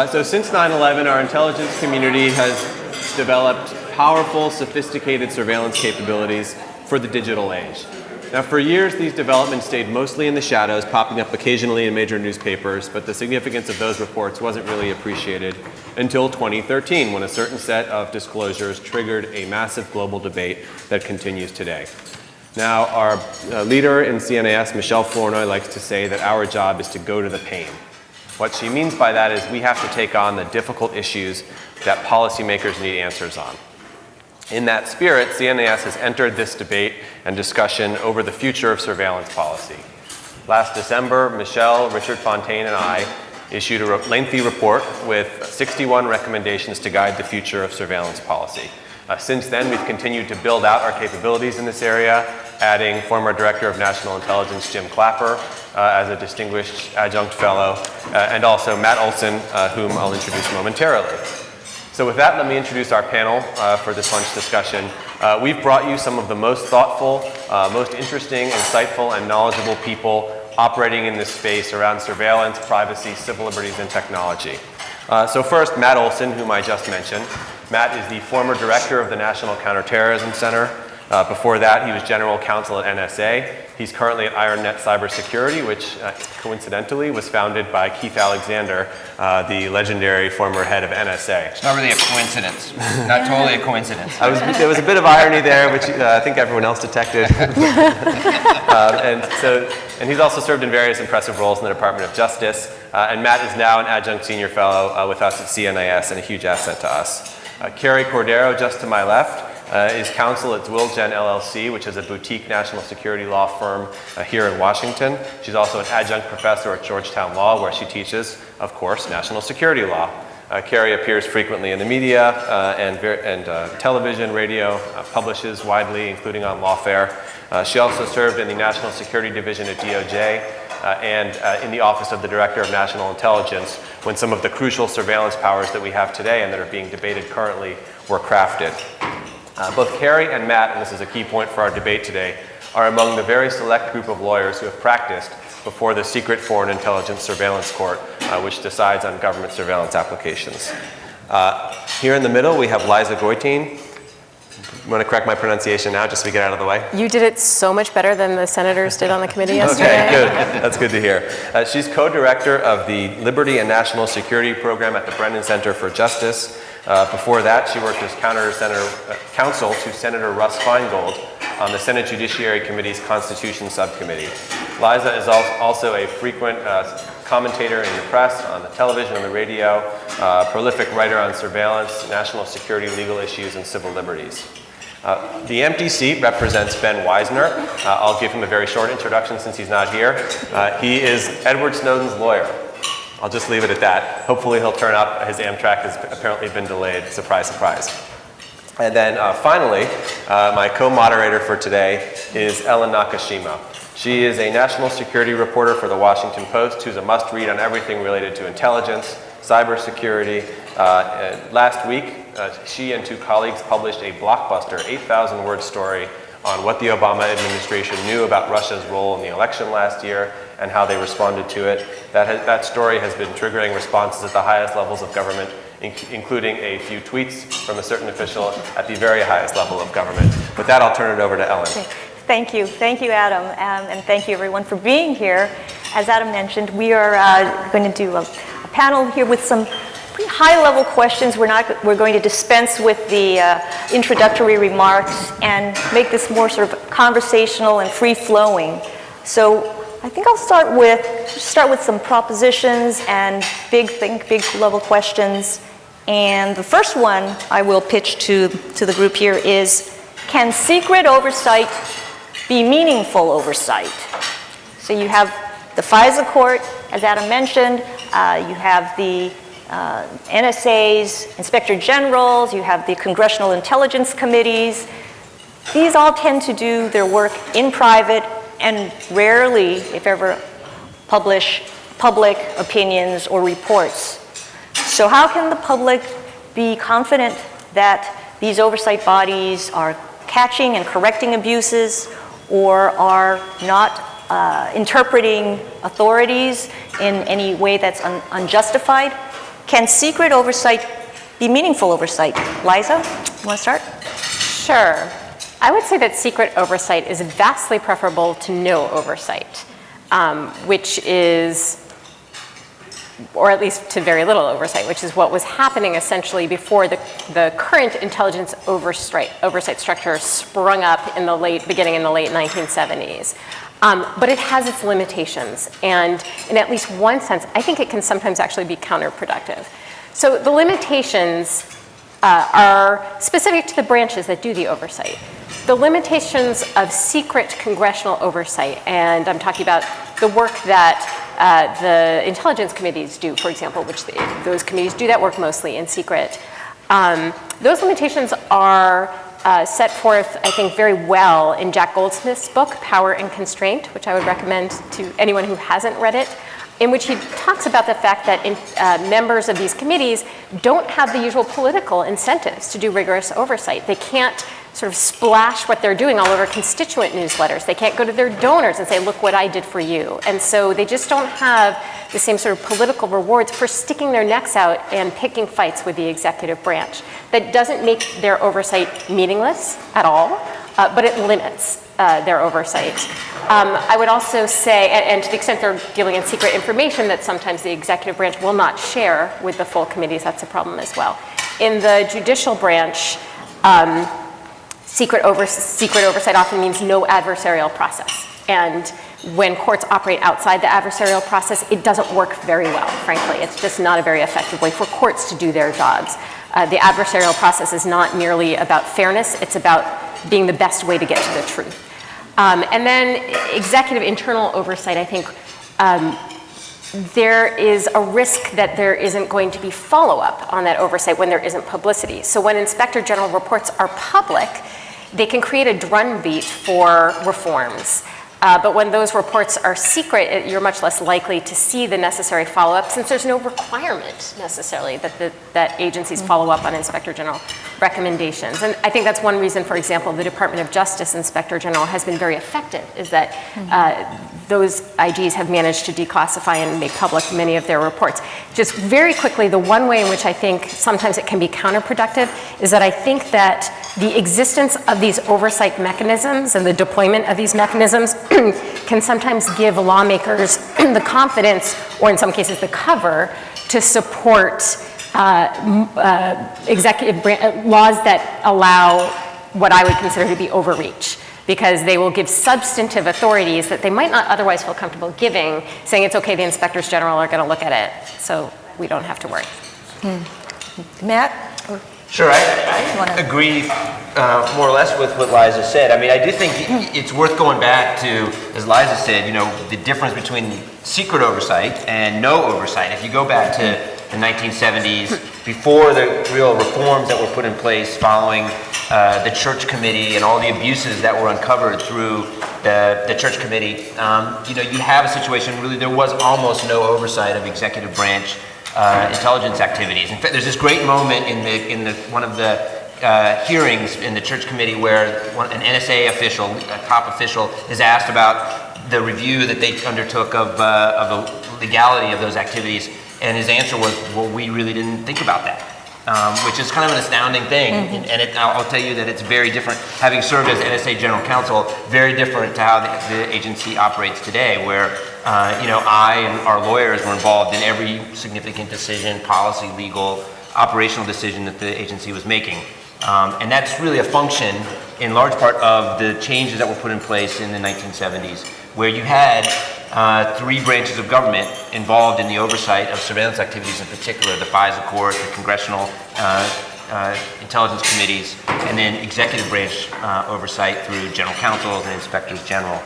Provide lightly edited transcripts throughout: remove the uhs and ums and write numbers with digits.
So since 9/11, our intelligence community has developed powerful, sophisticated surveillance capabilities for the digital age. Now, for years, these developments stayed mostly in the shadows, popping up occasionally in major newspapers, but the significance of those reports wasn't really appreciated until 2013, when a certain set of disclosures triggered a massive global debate that continues today. Now, our leader in CNAS, Michelle Flournoy, likes to say that our job is to go to the pain. What she means by that is we have to take on the difficult issues that policymakers need answers on. In that spirit, CNAS has entered this debate and discussion over the future of surveillance policy. Last December, Michelle, Richard Fontaine, and I issued a lengthy report with 61 recommendations to guide the future of surveillance policy. Since then, we've continued to build out our capabilities in this area, adding former Director of National Intelligence Jim Clapper as a distinguished adjunct fellow, and also Matt Olson, whom I'll introduce momentarily. So with that, let me introduce our panel for this lunch discussion. We've brought you some of the most thoughtful, most interesting, insightful, and knowledgeable people operating in this space around surveillance, privacy, civil liberties, and technology. So first, Matt Olson, whom I just mentioned. Matt is the former director of the National Counter-Terrorism Center. Before that, he was general counsel at NSA. He's currently at IronNet Cybersecurity, which coincidentally was founded by Keith Alexander, the legendary former head of NSA. It's not really a coincidence. Not totally a coincidence. There was a bit of irony there, which I think everyone else detected. And he's also served in various impressive roles in the Department of Justice. And Matt is now an adjunct senior fellow with us at CNAS and a huge asset to us. Carrie Cordero, just to my left, is counsel at Zwilgen LLC, which is a boutique national security law firm here in Washington. She's also an adjunct professor at Georgetown Law, where she teaches, of course, national security law. Carrie appears frequently in the media and television, radio, publishes widely, including on Lawfare. She also served in the National Security Division at DOJ and in the Office of the Director of National Intelligence when some of the crucial surveillance powers that we have today and that are being debated currently were crafted. Both Carrie and Matt, and this is a key point for our debate today, are among the very select group of lawyers who have practiced before the secret Foreign Intelligence Surveillance Court, which decides on government surveillance applications. Here in the middle, we have Liza Goitein. You want to correct my pronunciation now, just so we get out of the way? You did it so much better than the senators did on the committee yesterday. Okay, good. That's good to hear. She's co-director of the Liberty and National Security Program at the Brennan Center for Justice. Before that, she worked as counsel to Senator Russ Feingold on the Senate Judiciary Committee's Constitution Subcommittee. Liza is also a frequent commentator in the press, on the television, on the radio, prolific writer on surveillance, national security, legal issues, and civil liberties. The empty seat represents Ben Weisner. I'll give him a very short introduction since he's not here. He is Edward Snowden's lawyer. I'll just leave it at that. Hopefully he'll turn up. His Amtrak has apparently been delayed. Surprise, surprise. And then finally, my co-moderator for today is Ellen Nakashima. She is a national security reporter for the Washington Post who's a must-read on everything related to intelligence, cybersecurity. Last week, she and two colleagues published a blockbuster 8,000-word story on what the Obama administration knew about Russia's role in the election last year and how they responded to it. That story has been triggering responses at the highest levels of government, including a few tweets from a certain official at the very highest level of government. With that, I'll turn it over to Ellen. Okay. Thank you, Adam, and thank you everyone for being here. As Adam mentioned, we are going to do a panel here with some pretty high-level questions. We're going to dispense with the introductory remarks and make this more sort of conversational and free-flowing. So I think I'll start with some propositions and big level questions. And the first one I will pitch to the group here is, can secret oversight be meaningful oversight? So you have the FISA court, as Adam mentioned, you have the NSA's inspector generals, you have the congressional intelligence committees. These all tend to do their work in private and rarely, if ever, publish public opinions or reports. So how can the public be confident that these oversight bodies are catching and correcting abuses or are not interpreting authorities in any way that's unjustified? Can secret oversight be meaningful oversight? Liza, you want to start? Sure. I would say that secret oversight is vastly preferable to no oversight, which is, or at least to very little oversight, which is what was happening essentially before the current intelligence oversight structure sprung up beginning in the late 1970s. But it has its limitations, and in at least one sense, I think it can sometimes actually be counterproductive. So the limitations are specific to the branches that do the oversight. The limitations of secret congressional oversight, and I'm talking about the work that the intelligence committees do, for example, which those committees do that work mostly in secret. Those limitations are set forth, I think, very well in Jack Goldsmith's book, Power and Constraint, which I would recommend to anyone who hasn't read it, in which he talks about the fact that members of these committees don't have the usual political incentives to do rigorous oversight. They can't sort of splash what they're doing all over constituent newsletters. They can't go to their donors and say, look what I did for you. And so they just don't have the same sort of political rewards for sticking their necks out and picking fights with the executive branch. That doesn't make their oversight meaningless at all, but it limits their oversight. I would also say, and to the extent they're dealing in secret information that sometimes the executive branch will not share with the full committees, that's a problem as well. In the judicial branch, secret oversight often means no adversarial process. And when courts operate outside the adversarial process, it doesn't work very well, frankly. It's just not a very effective way for courts to do their jobs. The adversarial process is not merely about fairness, it's about being the best way to get to the truth. And then executive internal oversight, I think there is a risk that there isn't going to be follow-up on that oversight when there isn't publicity. So when Inspector General reports are public, they can create a drumbeat for reforms. But when those reports are secret, you're much less likely to see the necessary follow-up, since there's no requirement necessarily that agencies follow up on Inspector General recommendations. And I think that's one reason, for example, the Department of Justice Inspector General has been very effective, is that those IGs have managed to declassify and make public many of their reports. Just very quickly, the one way in which I think sometimes it can be counterproductive is that I think that the existence of these oversight mechanisms and the deployment of these mechanisms can sometimes give lawmakers the confidence, or in some cases the cover, to support executive laws that allow what I would consider to be overreach, because they will give substantive authorities that they might not otherwise feel comfortable giving, saying it's okay, the inspectors general are going to look at it, so we don't have to worry. Matt? Sure, I agree more or less with what Liza said. I mean, I do think it's worth going back to, as Liza said, the difference between secret oversight and no oversight. If you go back to the 1970s, before the real reforms that were put in place following the Church Committee and all the abuses that were uncovered through the Church Committee, you have a situation, really, there was almost no oversight of executive branch intelligence activities. In fact, there's this great moment in one of the hearings in the Church Committee where an NSA official, a top official, is asked about the review that they undertook of the legality of those activities, and his answer was, well, we really didn't think about that. Which is kind of an astounding thing, and I'll tell you that it's very different, having served as NSA General Counsel, very different to how the agency operates today, where I and our lawyers were involved in every significant decision, policy, legal, operational decision that the agency was making. And that's really a function, in large part, of the changes that were put in place in the 1970s, where you had three branches of government involved in the oversight of surveillance activities, in particular, the FISA court, the congressional intelligence committees, and then executive branch oversight through general counsels and inspectors general.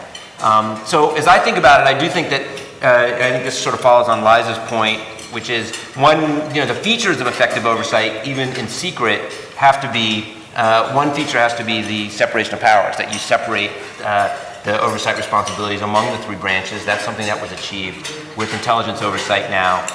So as I think about it, I do think that, I think this sort of follows on Liza's point, which is the features of effective oversight, even in secret, have to be, one feature has to be the separation of powers, that you separate the oversight responsibilities among the three branches. That's something that was achieved with intelligence oversight now,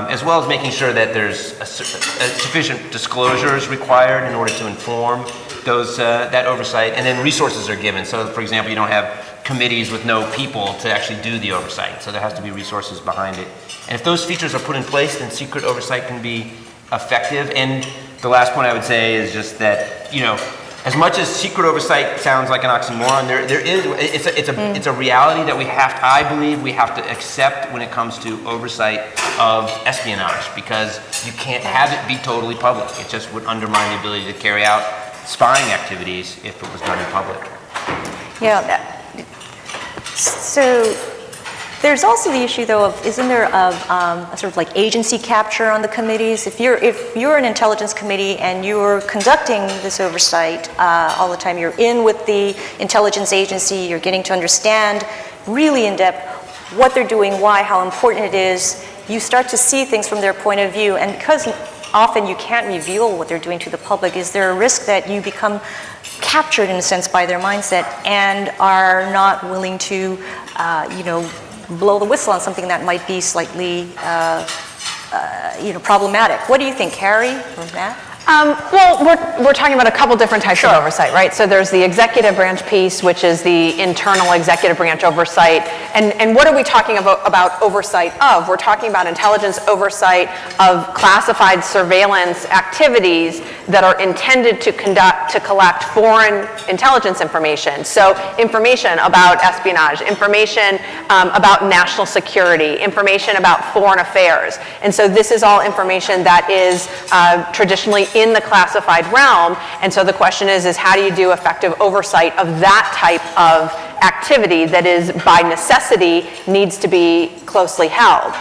as well as making sure that there's sufficient disclosures required in order to inform that oversight, and then resources are given. So, for example, you don't have committees with no people to actually do the oversight. So there has to be resources behind it. And if those features are put in place, then secret oversight can be effective. And the last point I would say is just that, you know, as much as secret oversight sounds like an oxymoron, it's a reality that I believe we have to accept when it comes to oversight of espionage, because you can't have it be totally public. It just would undermine the ability to carry out spying activities if it was done in public. Yeah. So there's also the issue, though, of isn't there a sort of like agency capture on the committees? If you're an intelligence committee and you're conducting this oversight all the time, you're in with the intelligence agency, you're getting to understand really in depth what they're doing, why, how important it is. You start to see things from their point of view, and because often you can't reveal what they're doing to the public, is there a risk that you become captured in a sense by their mindset and are not willing to, blow the whistle on something that might be slightly, problematic? What do you think, Carrie or Matt? Well, we're talking about a couple different types of oversight, right? So there's the executive branch piece, which is the internal executive branch oversight. And what are we talking about oversight of? We're talking about intelligence oversight of classified surveillance activities that are intended to collect foreign intelligence information. So information about espionage, information about national security, information about foreign affairs. And so this is all information that is traditionally in the classified realm, and so the question is how do you do effective oversight of that type of activity that is by necessity needs to be closely held.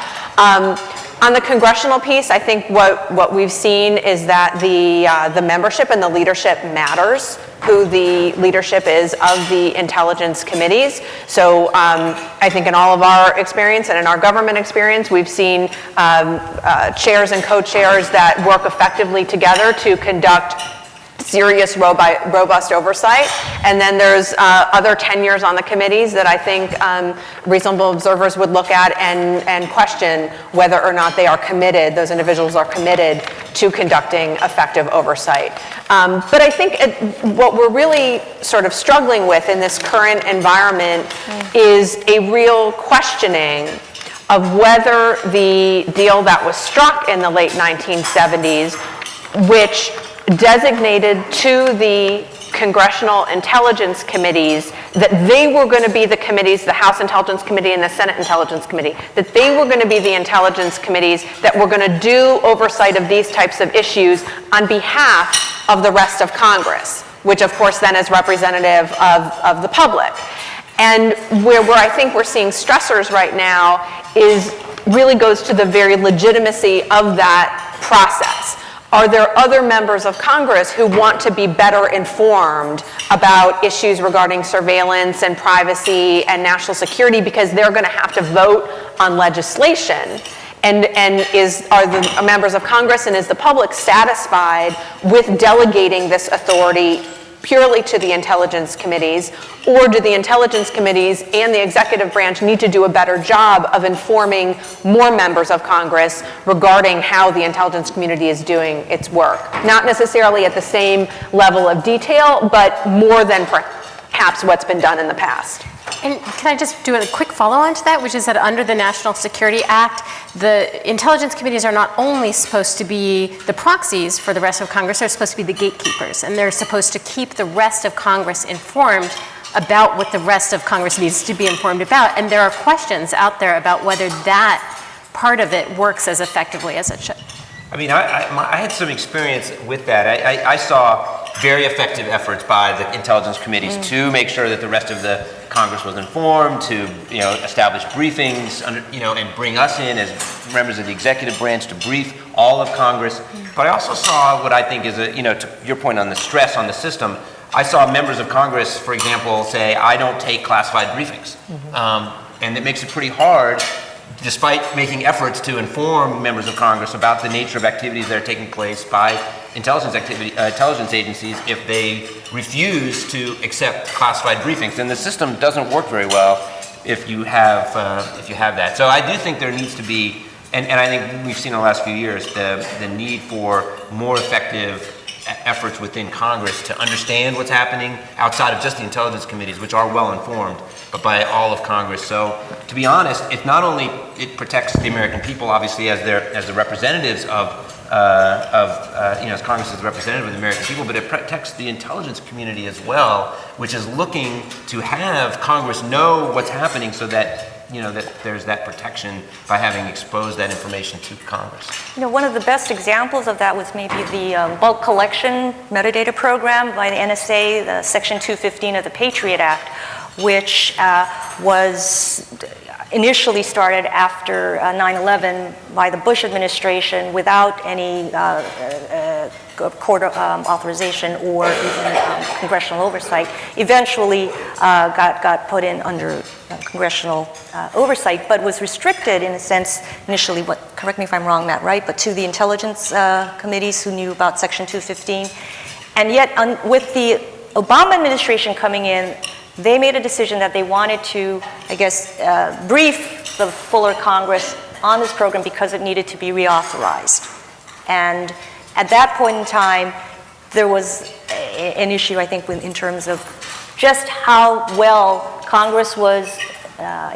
On the congressional piece, I think what we've seen is that the membership and the leadership matters, who the leadership is of the intelligence committees. So I think in all of our experience and in our government experience, we've seen chairs and co-chairs that work effectively together to conduct serious, robust oversight. And then there's other tenures on the committees that I think reasonable observers would look at and question whether or not they are committed, those individuals are committed to conducting effective oversight. But I think what we're really sort of struggling with in this current environment is a real questioning of whether the deal that was struck in the late 1970s, which designated to the congressional intelligence committees that they were going to be the committees, the House Intelligence Committee and the Senate Intelligence Committee, that they were going to be the intelligence committees that were going to do oversight of these types of issues on behalf of the rest of Congress, which of course then is representative of the public. And where I think we're seeing stressors right now really goes to the very legitimacy of that process. Are there other members of Congress who want to be better informed about issues regarding surveillance and privacy and national security because they're going to have to vote on legislation? And are the members of Congress and is the public satisfied with delegating this authority purely to the intelligence committees, or do the intelligence committees and the executive branch need to do a better job of informing more members of Congress regarding how the intelligence community is doing its work? Not necessarily at the same level of detail, but more than perhaps what's been done in the past. And can I just do a quick follow-on to that, which is that under the National Security Act, the intelligence committees are not only supposed to be the proxies for the rest of Congress, they're supposed to be the gatekeepers, and they're supposed to keep the rest of Congress informed about what the rest of Congress needs to be informed about. And there are questions out there about whether that part of it works as effectively as it should. I mean, I had some experience with that. I saw very effective efforts by the intelligence committees to make sure that the rest of the Congress was informed, to establish briefings, and bring us in as members of the executive branch to brief all of Congress. But I also saw what I think is to your point on the stress on the system. I saw members of Congress, for example, say, "I don't take classified briefings," and it makes it pretty hard, despite making efforts to inform members of Congress about the nature of activities that are taking place by intelligence agencies, if they refuse to accept classified briefings. And the system doesn't work very well if you have that. So I do think there needs to be, and I think we've seen in the last few years, the need for more effective efforts within Congress to understand what's happening outside of just the intelligence committees, which are well informed, but by all of Congress. So to be honest, it not only it protects the American people, obviously as the representatives as Congress is the representative of the American people, but it protects the intelligence community as well, which is looking to have Congress know what's happening so that that there's that protection by having exposed that information to Congress. One of the best examples of that was maybe the bulk collection metadata program by the NSA, the Section 215 of the Patriot Act, which was initially started after 9/11 by the Bush administration without any court authorization or even congressional oversight. Eventually got put in under congressional oversight, but was restricted in a sense initially, correct me if I'm wrong, Matt, right? But to the intelligence committees who knew about Section 215. And yet with the Obama administration coming in, they made a decision that they wanted to, I guess, brief the fuller Congress on this program because it needed to be reauthorized. And at that point in time, there was an issue, I think, in terms of just how well Congress was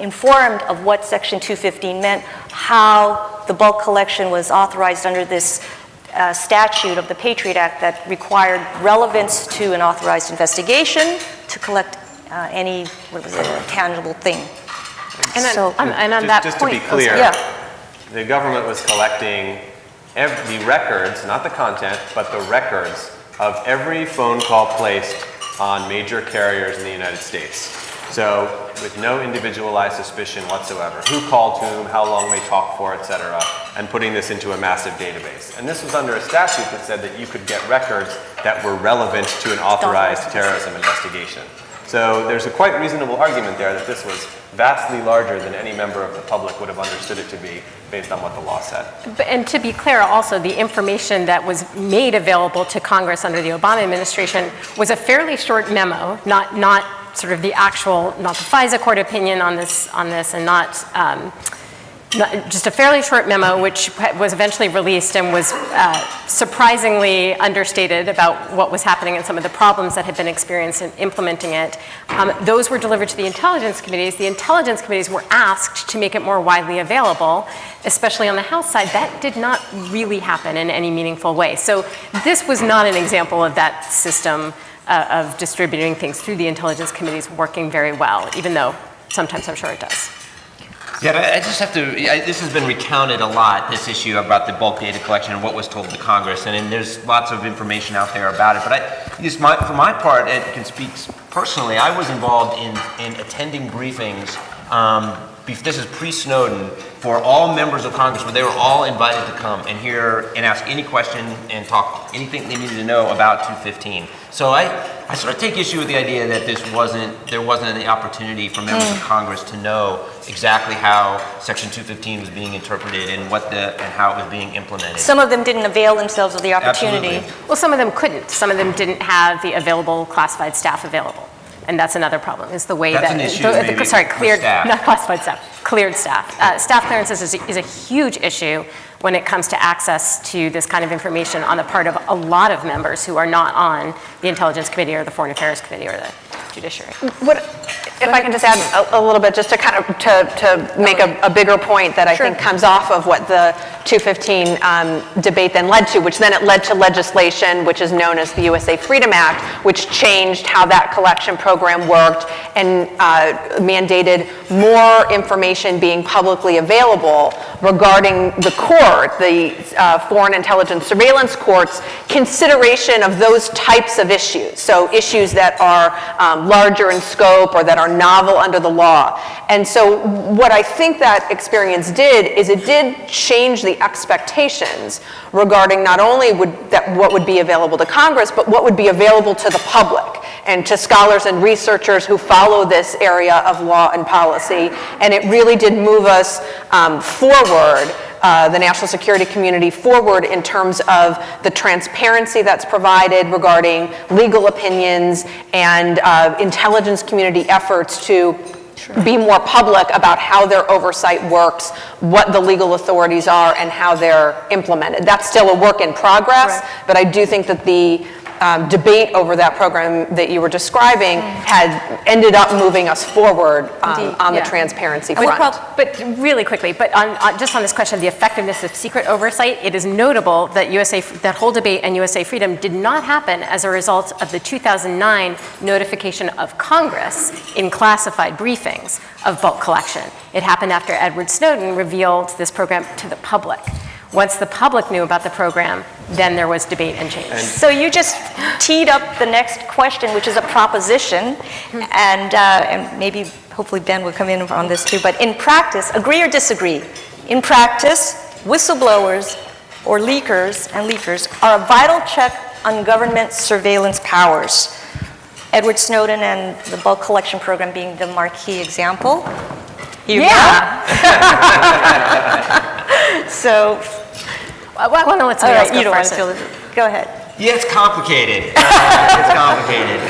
informed of what Section 215 meant, how the bulk collection was authorized under this statute of the Patriot Act that required relevance to an authorized investigation to collect any, tangible thing. And then, So- and on that Just point, to be clear, Yeah. the government was collecting the records, not the content, but the records of every phone call placed on major carriers in the United States. So with no individualized suspicion whatsoever, who called whom, how long they talked for, et cetera, and putting this into a massive database. And this was under a statute that said that you could get records that were relevant to an authorized terrorism investigation. So there's a quite reasonable argument there that this was vastly larger than any member of the public would have understood it to be based on what the law said. And to be clear also, the information that was made available to Congress under the Obama administration was a fairly short memo, not sort of the actual, not the FISA court opinion on this, and not just a fairly short memo, which was eventually released and was surprisingly understated about what was happening and some of the problems that had been experienced in implementing it. Those were delivered to the intelligence committees. The intelligence committees were asked to make it more widely available, especially on the House side. That did not really happen in any meaningful way. So this was not an example of that system of distributing things through the intelligence committees working very well, even though sometimes I'm sure it does. Yeah, I just have to, this has been recounted a lot, this issue about the bulk data collection and what was told to Congress, and there's lots of information out there about it, but for my part, Ed can speak personally, I was involved in attending briefings, this is pre-Snowden, for all members of Congress, where they were all invited to come and hear and ask any question and talk anything they needed to know about 215. So I sort of take issue with the idea that there wasn't any opportunity for members of Congress to know exactly how Section 215 was being interpreted and how it was being implemented. Some of them didn't avail themselves of the opportunity. Absolutely. Well, some of them couldn't. Some of them didn't have the available classified staff available. And that's another problem, is the way That's that... an issue maybe with cleared, staff. not classified staff, cleared staff. Staff clearances is a huge issue when it comes to access to this kind of information on the part of a lot of members who are not on the Intelligence Committee or the Foreign Affairs Committee or the Judiciary. If I can just add a little bit, just to kind of to make a bigger point that I think comes off of what the 215 debate then led to, which then it led to legislation, which is known as the USA Freedom Act, which changed how that collection program worked and mandated more information being publicly available regarding the court, the Foreign Intelligence Surveillance Court's consideration of those types of issues. So issues that are larger in scope or that are novel under the law. And so what I think that experience did is it did change the expectations regarding not only what would be available to Congress, but what would be available to the public and to scholars and researchers who follow this area of law and policy. And it really did move us forward, the national security community forward in terms of the transparency that's provided regarding legal opinions and intelligence community efforts to be more public about how their oversight works, what the legal authorities are, and how they're implemented. That's still a work in progress, but I do think that the debate over that program that you were describing had ended up moving us forward on the yeah. transparency But, front. but really quickly, but just on this question of the effectiveness of secret oversight, it is notable that that whole debate and USA Freedom did not happen as a result of the 2009 notification of Congress in classified briefings of bulk collection. It happened after Edward Snowden revealed this program to the public. Once the public knew about the program, then there was debate and change. So you just teed up the next question, which is a proposition, and maybe, hopefully Ben will come in on this too, but in practice, agree or disagree? In practice, whistleblowers or leakers are a vital check on government surveillance powers. Edward Snowden and the bulk collection program being the marquee example. So, Well, let's all right, go you don't want first. to feel it. Go ahead. Yeah, it's complicated. It's complicated.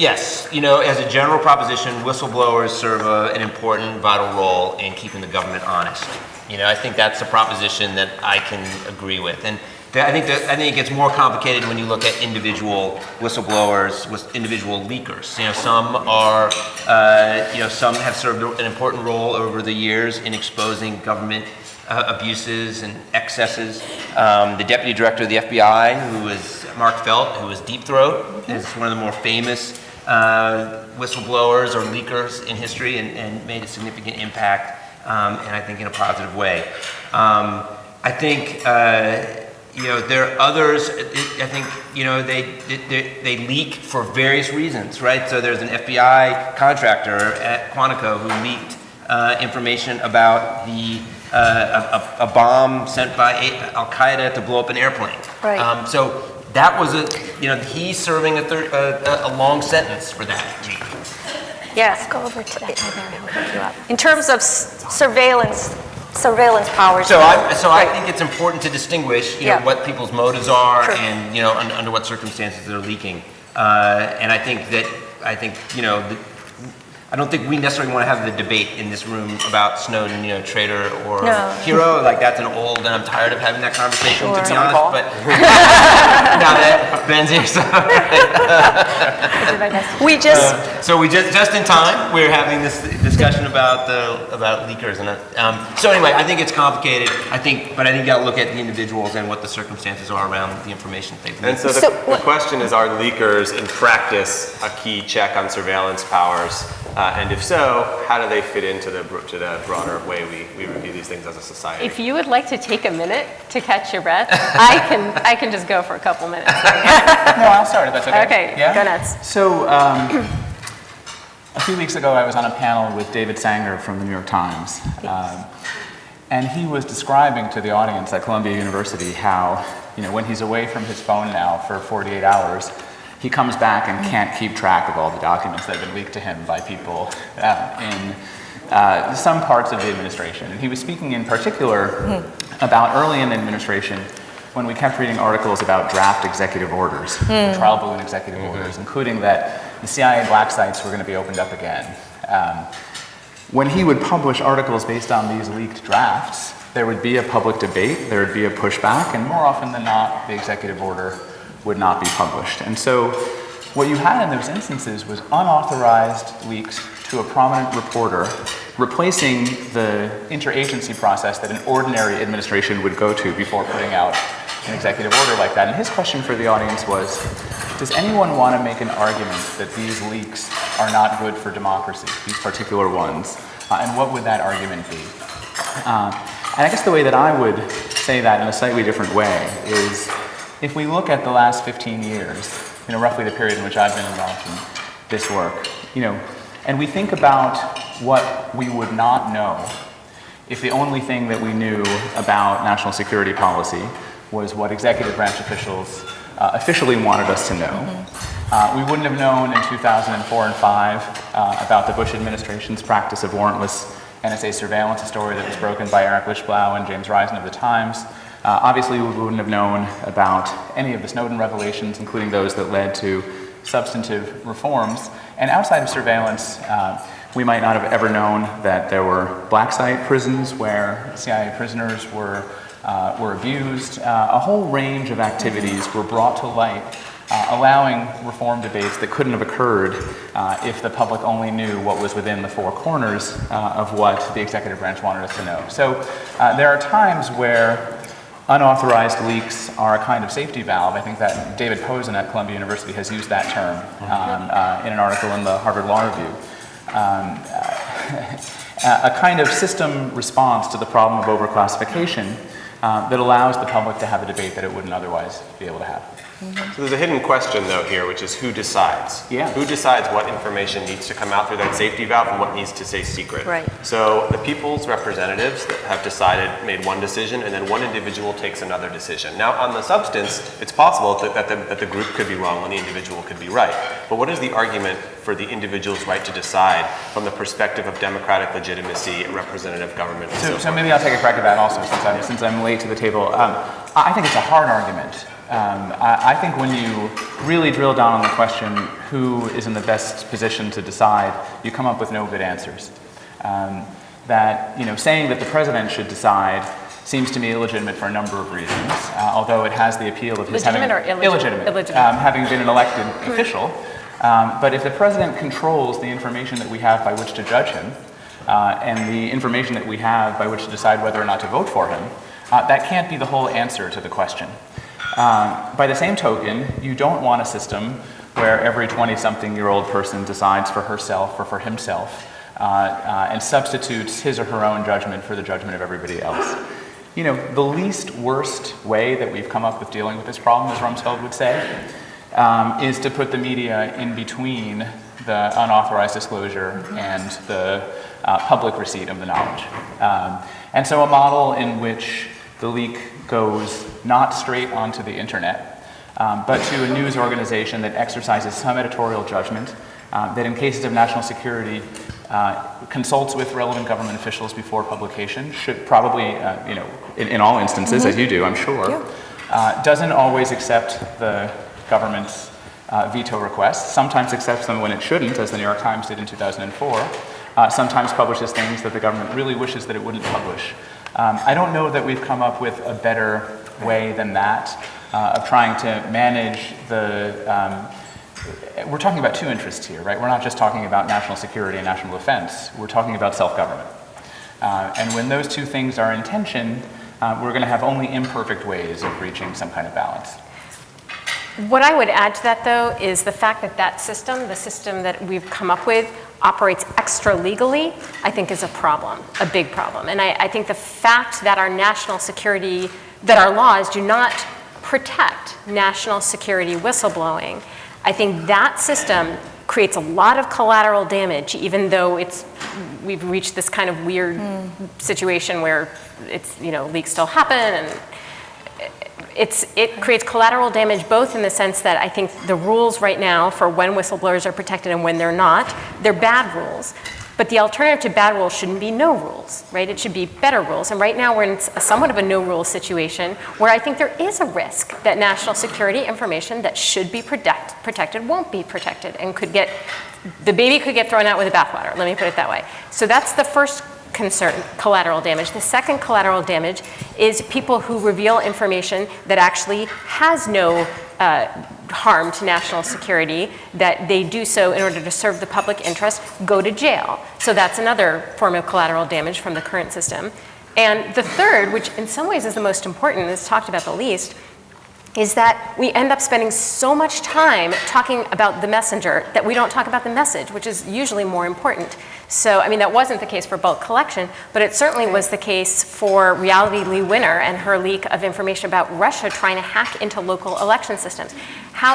Yes, as a general proposition, whistleblowers serve an important, vital role in keeping the government honest. I think that's a proposition that I can agree with. And I think it gets more complicated when you look at individual whistleblowers, with individual leakers. Some are, some have served an important role over the years in exposing government abuses and excesses. The deputy director of the FBI, who was Mark Felt, who was Deep Throat, is one of the more famous whistleblowers or leakers in history and made a significant impact, and I think in a positive way. I think, there are others, I think, they leak for various reasons, right? So there's an FBI contractor at Quantico who leaked information about a bomb sent by Al-Qaeda to blow up an airplane. Right. So that was he's serving a long sentence for that. Yes. Go over to that. I'll pick you up. In terms of surveillance powers. I think it's important to distinguish, what people's motives are, Sure. and under what circumstances they're leaking. And I think I don't think we necessarily want to have the debate in this room about Snowden, traitor or hero. Like that's an old, and I'm tired of having that conversation, to be honest. But now that Ben's here, We just, so we just in time, we're having this discussion about leakers, and so anyway, I think it's complicated. But I think you got to look at the individuals and what the circumstances are around the information they've leaked. And so the question is, are leakers in practice a key check on surveillance powers? And if so, how do they fit into the broader way we review these things as a society? If you would like to take a minute to catch your breath, I can just go for a couple minutes. No, I'll start if that's okay. Okay, Yeah? go nuts. So, a few weeks ago, I was on a panel with David Sanger from the New York Times. And he was describing to the audience at Columbia University how, when he's away from his phone now for 48 hours, he comes back and can't keep track of all the documents that have been leaked to him by people in some parts of the administration. And he was speaking in particular about early in the administration when we kept reading articles about draft executive orders, trial balloon executive orders, including that the CIA black sites were going to be opened up again. When he would publish articles based on these leaked drafts, there would be a public debate, there would be a pushback, and more often than not, the executive order would not be published. And so what you had in those instances was unauthorized leaks to a prominent reporter, replacing the interagency process that an ordinary administration would go to before putting out an executive order like that. And his question for the audience was, does anyone want to make an argument that these leaks are not good for democracy, these particular ones? And what would that argument be? And I guess the way that I would say that in a slightly different way is, if we look at the last 15 years, roughly the period in which I've been involved in this work, and we think about what we would not know if the only thing that we knew about national security policy was what executive branch officials officially wanted us to know. We wouldn't have known in 2004 and 5 about the Bush administration's practice of warrantless NSA surveillance, a story that was broken by Eric Lichtblau and James Risen of the Times. Obviously, we wouldn't have known about any of the Snowden revelations, including those that led to substantive reforms. And outside of surveillance, we might not have ever known that there were black site prisons where CIA prisoners were were abused. A whole range of activities were brought to light, allowing reform debates that couldn't have occurred if the public only knew what was within the four corners of what the executive branch wanted us to know. So there are times where unauthorized leaks are a kind of safety valve. I think that David Posen at Columbia University has used that term in an article in the Harvard Law Review. A kind of system response to the problem of overclassification that allows the public to have a debate that it wouldn't otherwise be able to have. So there's a hidden question, though, here, which is who decides? Yeah. Who decides what information needs to come out through that safety valve and what needs to stay secret? Right. So the people's representatives that have decided, made one decision, and then one individual takes another decision. Now, on the substance, it's possible that the group could be wrong and the individual could be right. But what is the argument for the individual's right to decide from the perspective of democratic legitimacy, representative government, and so So forth? maybe I'll take a crack at that also, since I'm late to the table. I think it's a hard argument. I think when you really drill down on the question, who is in the best position to decide, you come up with no good answers. Saying that the president should decide seems to me illegitimate for a number of reasons, although it has the appeal of his Legitimate having... or illegitimate? Illegitimate. Having been an elected official. But if the president controls the information that we have by which to judge him, and the information that we have by which to decide whether or not to vote for him, that can't be the whole answer to the question. By the same token, you don't want a system where every 20-something-year-old person decides for herself or for himself and substitutes his or her own judgment for the judgment of everybody else. The least worst way that we've come up with dealing with this problem, as Rumsfeld would say, is to put the media in between the unauthorized disclosure and the public receipt of the knowledge. And so a model in which the leak goes not straight onto the internet, but to a news organization that exercises some editorial judgment, that in cases of national security consults with relevant government officials before publication, should probably, in all instances, as you do, I'm sure, doesn't always accept the government's veto requests, sometimes accepts them when it shouldn't, as the New York Times did in 2004, sometimes publishes things that the government really wishes that it wouldn't publish. I don't know that we've come up with a better way than that of trying to manage the... we're talking about two interests here, right? We're not just talking about national security and national defense. We're talking about self-government. And when those two things are in tension, we're going to have only imperfect ways of reaching some kind of balance. What I would add to that, though, is the fact that that system, the system that we've come up with, operates extra legally, I think is a problem, a big problem. And I think the fact that our national security, that our laws do not protect national security whistleblowing, I think that system creates a lot of collateral damage, even though we've reached this kind of weird situation where leaks still happen, and it creates collateral damage both in the sense that I think the rules right now for when whistleblowers are protected and when they're not, they're bad rules. But the alternative to bad rules shouldn't be no rules, right? It should be better rules. And right now we're in somewhat of a no rules situation where I think there is a risk that national security information that should be protected won't be protected and the baby could get thrown out with the bathwater, let me put it that way. So that's the first concern, collateral damage. The second collateral damage is people who reveal information that actually has no harm to national security, that they do so in order to serve the public interest, go to jail. So that's another form of collateral damage from the current system. And the third, which in some ways is the most important, is talked about the least, is that we end up spending so much time talking about the messenger that we don't talk about the message, which is usually more important. So, that wasn't the case for bulk collection, but it certainly was the case for Reality Lee Winner and her leak of information about Russia trying to hack into local election systems.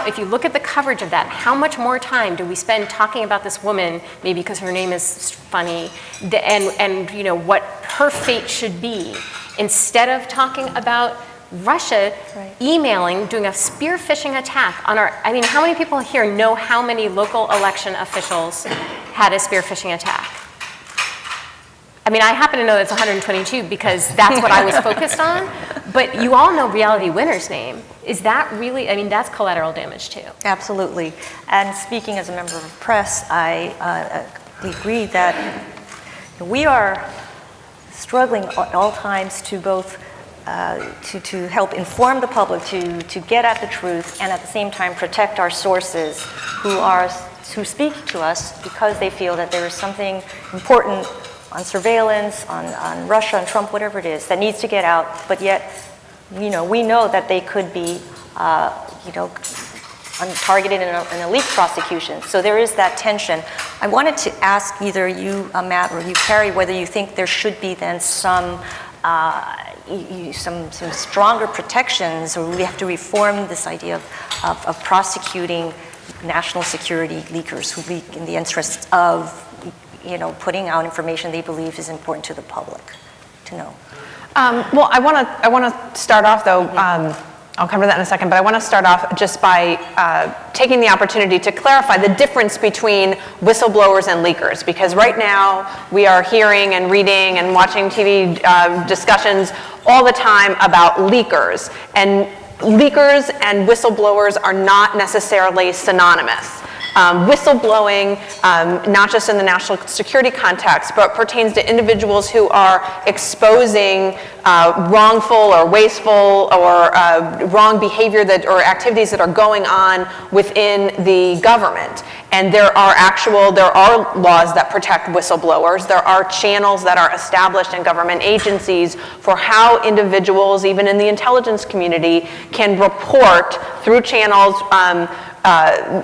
If you look at the coverage of that, how much more time do we spend talking about this woman, maybe because her name is funny, and what her fate should be, instead of talking about Russia emailing, doing a spear phishing attack on how many people here know how many local election officials had a spear phishing attack? I happen to know that's 122 because that's what I was focused on, but you all know Reality Winner's name. Is that really, that's collateral damage too. Absolutely. And speaking as a member of the press, I agree that we are struggling at all times to both to help inform the public, to get at the truth, and at the same time protect our sources who speak to us because they feel that there is something important on surveillance, on Russia, on Trump, whatever it is, that needs to get out, but yet, we know that they could be, targeted in a leak prosecution. So there is that tension. I wanted to ask either you, Matt, or you, Carrie, whether you think there should be then some stronger protections, or we have to reform this idea of prosecuting national security leakers who leak in the interests of, putting out information they believe is important to the public to know. Well, I want to start off though. I'll cover that in a second, but I want to start off just by taking the opportunity to clarify the difference between whistleblowers and leakers, because right now we are hearing and reading and watching TV discussions all the time about leakers, and leakers and whistleblowers are not necessarily synonymous. Whistleblowing, not just in the national security context, but pertains to individuals who are exposing wrongful or wasteful or wrong behavior or activities that are going on within the government. And there are laws that protect whistleblowers. There are channels that are established in government agencies for how individuals, even in the intelligence community, can report through channels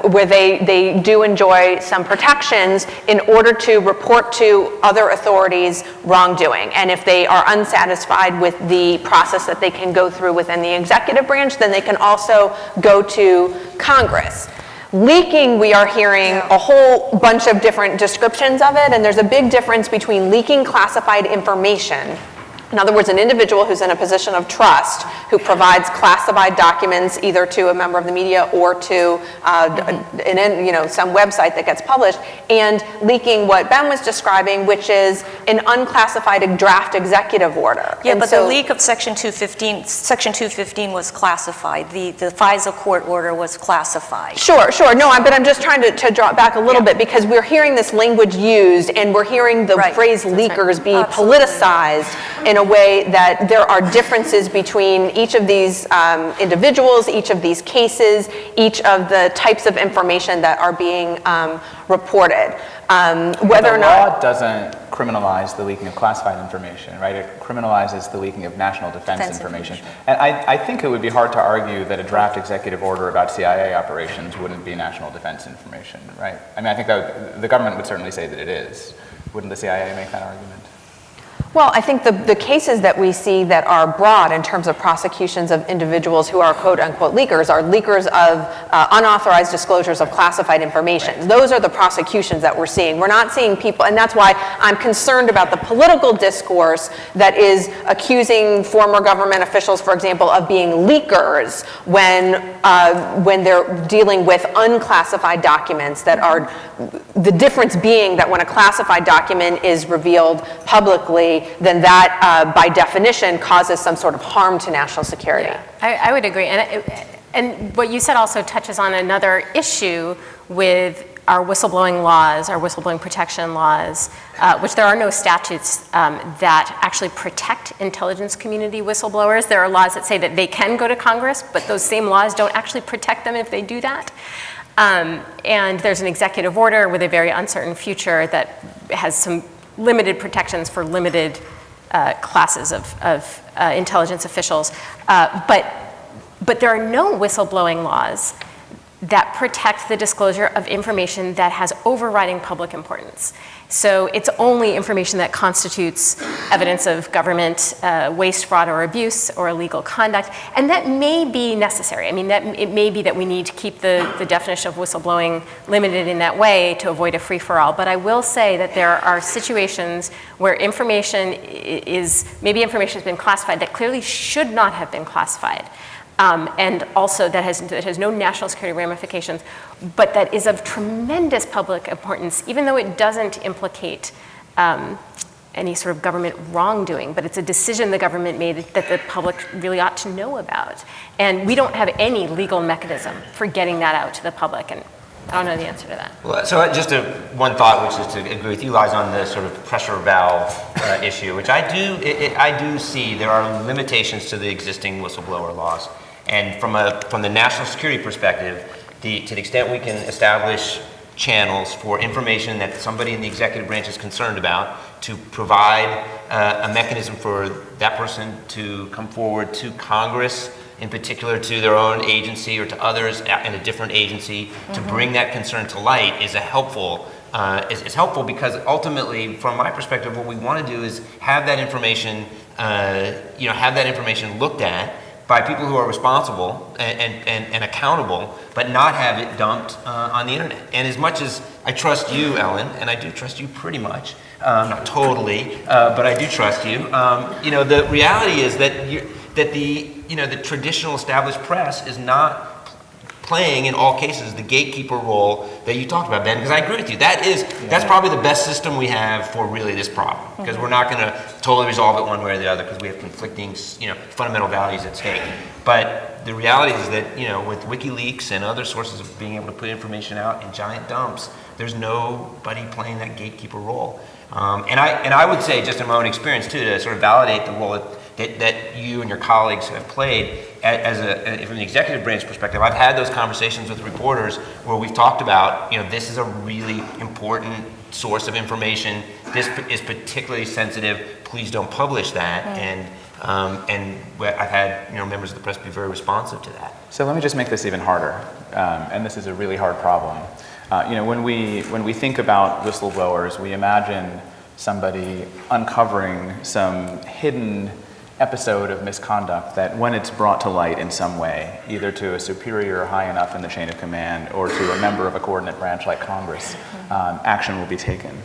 where they do enjoy some protections in order to report to other authorities wrongdoing. And if they are unsatisfied with the process that they can go through within the executive branch, then they can also go to Congress. Leaking, we are hearing a whole bunch of different descriptions of it, and there's a big difference between leaking classified information. In other words, an individual who's in a position of trust, who provides classified documents either to a member of the media or to some website that gets published, and leaking what Ben was describing, which is an unclassified draft executive order. Yeah, and but so, the leak of Section 215 was classified. The FISA court order was classified. Sure. No, but I'm just trying to draw it back a little bit, because we're hearing this language used, and we're hearing the phrase leakers be politicized in a way that there are differences between each of these individuals, each of these cases, each of the types of information that are being reported. Whether or not the law doesn't criminalize the leaking of classified information, right? It criminalizes the leaking of national defense information. And I think it would be hard to argue that a draft executive order about CIA operations wouldn't be national defense information, right? I mean, I think that the government would certainly say that it is. Wouldn't the CIA make that argument? Well, I think the cases that we see that are broad in terms of prosecutions of individuals who are quote-unquote leakers are leakers of unauthorized disclosures of classified information. Right. Those are the prosecutions that we're seeing. We're not seeing people, and that's why I'm concerned about the political discourse that is accusing former government officials, for example, of being leakers when they're dealing with unclassified documents that are, the difference being that when a classified document is revealed publicly, then that, by definition, causes some sort of harm to national security. Yeah, I would agree. And what you said also touches on another issue with our whistleblowing laws, our whistleblowing protection laws, which there are no statutes that actually protect intelligence community whistleblowers. There are laws that say that they can go to Congress, but those same laws don't actually protect them if they do that. And there's an executive order with a very uncertain future that has some limited protections for limited classes of intelligence officials. But there are no whistleblowing laws that protect the disclosure of information that has overriding public importance. So it's only information that constitutes evidence of government waste, fraud, or abuse, or illegal conduct, and that may be necessary. I mean, it may be that we need to keep the definition of whistleblowing limited in that way to avoid a free-for-all, but I will say that there are situations where information has been classified that clearly should not have been classified. And also that has no national security ramifications, but that is of tremendous public importance, even though it doesn't implicate any sort of government wrongdoing, but it's a decision the government made that the public really ought to know about. And we don't have any legal mechanism for getting that out to the public. And I don't know the answer to that. Well, so just one thought, which is to agree with you, lies on the sort of pressure valve issue, which I do see there are limitations to the existing whistleblower laws. And from the national security perspective, to the extent we can establish channels for information that somebody in the executive branch is concerned about, to provide a mechanism for that person to come forward to Congress, in particular to their own agency or to others in a different agency, to bring that concern to light is helpful because ultimately, from my perspective, what we want to do is have that information, looked at by people who are responsible and accountable, but not have it dumped on the internet. And as much as I trust you, Ellen, and I do trust you pretty much, not totally, but I do trust you. The reality is that the traditional established press is not playing in all cases the gatekeeper role that you talked about, Ben, because I agree with you. That's probably the best system we have for really this problem, because we're not going to totally resolve it one way or the other because we have conflicting, fundamental values at stake. But the reality is that, with WikiLeaks and other sources of being able to put information out in giant dumps, there's nobody playing that gatekeeper role. And I would say, just in my own experience too, to sort of validate the role that you and your colleagues have played from the executive branch perspective, I've had those conversations with reporters where we've talked about, this is a really important source of information. This is particularly sensitive. Please don't publish that. And I've had members of the press be very responsive to that. So let me just make this even harder, and this is a really hard problem. When we think about whistleblowers, we imagine somebody uncovering some hidden episode of misconduct that, when it's brought to light in some way, either to a superior high enough in the chain of command or to a member of a coordinate branch like Congress, action will be taken.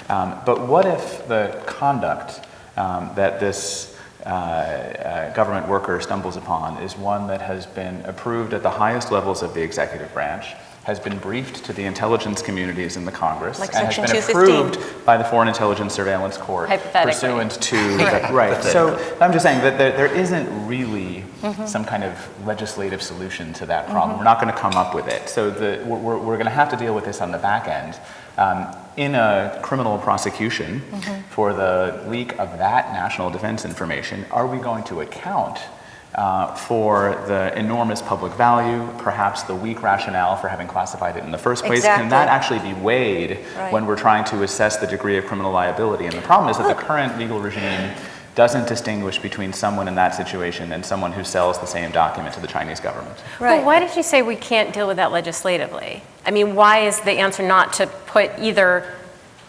But what if the conduct that this government worker stumbles upon is one that has been approved at the highest levels of the executive branch, has been briefed to the intelligence communities in the Congress, like and has Section been 215. approved by the Foreign Intelligence Surveillance Court pursuant to right. So I'm just saying that there isn't really some kind of legislative solution to that problem. We're not going to come up with it. So we're going to have to deal with this on the back end. In a criminal prosecution for the leak of that national defense information, are we going to account for the enormous public value, perhaps the weak rationale for having classified it in the first place? Exactly. Can that actually be weighed when we're trying to assess the degree of criminal liability? And the problem is that the current legal regime doesn't distinguish between someone in that situation and someone who sells the same document to the Chinese government. But why did you say we can't deal with that legislatively? I mean, why is the answer not to put either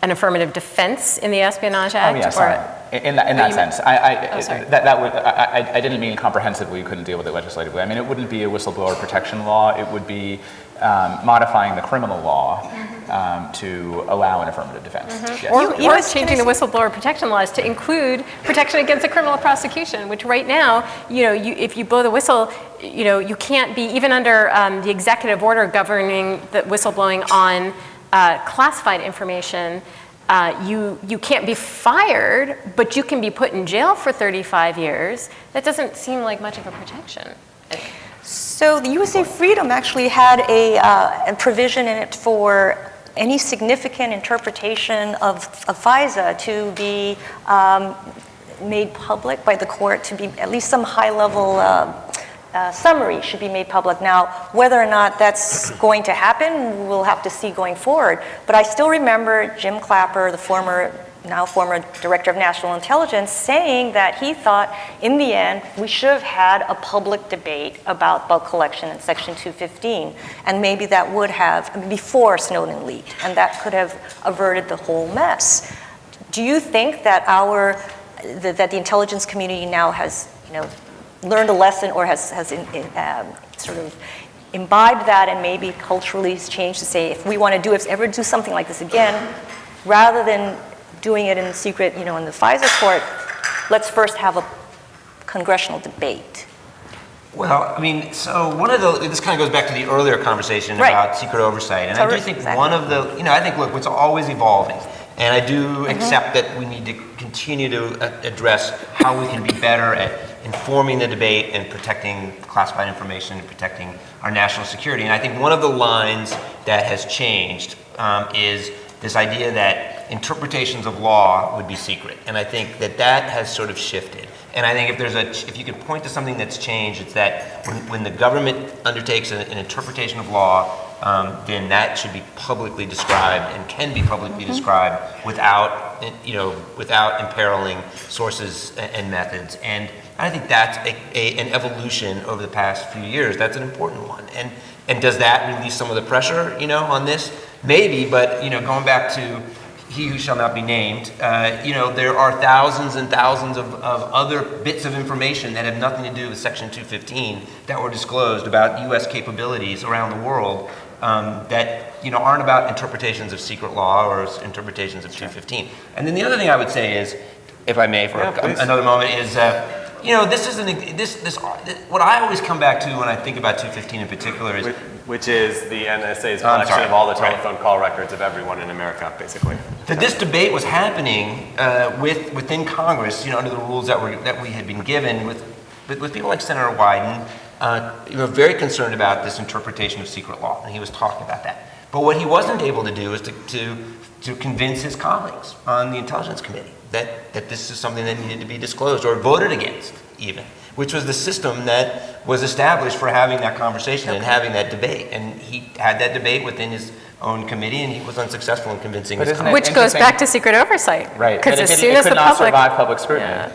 an affirmative defense in the Espionage Act? Oh, yeah, sorry. In that sense, I didn't mean comprehensively you couldn't deal with it legislatively. I mean, it wouldn't be a whistleblower protection law. It would be modifying the criminal law to allow an affirmative defense. Yes. Or changing the whistleblower protection laws to include protection against a criminal prosecution, which right now, if you blow the whistle, you can't be, even under the executive order governing the whistleblowing on classified information, you can't be fired, but you can be put in jail for 35 years. That doesn't seem like much of a protection. So the USA Freedom actually had a provision in it for any significant interpretation of FISA to be made public by the court, to be at least some high-level summary should be made public. Now, whether or not that's going to happen, we'll have to see going forward. But I still remember Jim Clapper, the now former Director of National Intelligence, saying that he thought, in the end, we should have had a public debate about bulk collection in Section 215, and maybe that would have, before Snowden leaked, and that could have averted the whole mess. Do you think that that the intelligence community now has, learned a lesson, or has sort of imbibed that, and maybe culturally has changed to say, if we want to ever do something like this again, rather than doing it in secret, in the FISA court, let's first have a congressional debate? Well, so this kind of goes back to the earlier conversation about secret oversight, and I do think one of the, I think, look, it's always evolving. And I do accept that we need to continue to address how we can be better at informing the debate and protecting classified information and protecting our national security. And I think one of the lines that has changed is this idea that interpretations of law would be secret. And I think that that has sort of shifted. And I think if you could point to something that's changed, it's that when the government undertakes an interpretation of law, then that should be publicly described and can be publicly described without imperiling sources and methods. And I think that's an evolution over the past few years. That's an important one. And does that release some of the pressure, on this? Maybe, but going back to he who shall not be named, there are thousands and thousands of other bits of information that have nothing to do with Section 215 that were disclosed about U.S. capabilities around the world that aren't about interpretations of secret law or interpretations of 215. And then the other thing I would say is, if I may, for another moment, is what I always come back to when I think about 215 in particular is which is the NSA's collection of all the telephone call records of everyone in America, basically. That this debate was happening within Congress, under the rules that we had been given, with people like Senator Wyden, very concerned about this interpretation of secret law, and he was talking about that. But what he wasn't able to do is to convince his colleagues on the Intelligence Committee that this is something that needed to be disclosed or voted against, even, which was the system that was established for having that conversation and having that debate. And he had that debate within his own committee, and he was unsuccessful in convincing his colleagues. Which goes back to secret oversight. Right. Because as soon it as could the not public survive public scrutiny. Yeah.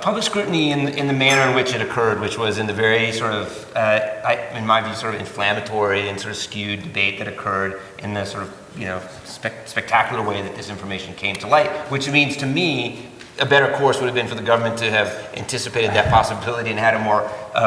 Public scrutiny in the manner in which it occurred, which was in the very sort of, in my view, sort of inflammatory and sort of skewed debate that occurred in the sort of, spectacular way that this information came to light, which means to me, a better course would have been for the government to have anticipated that possibility and had a more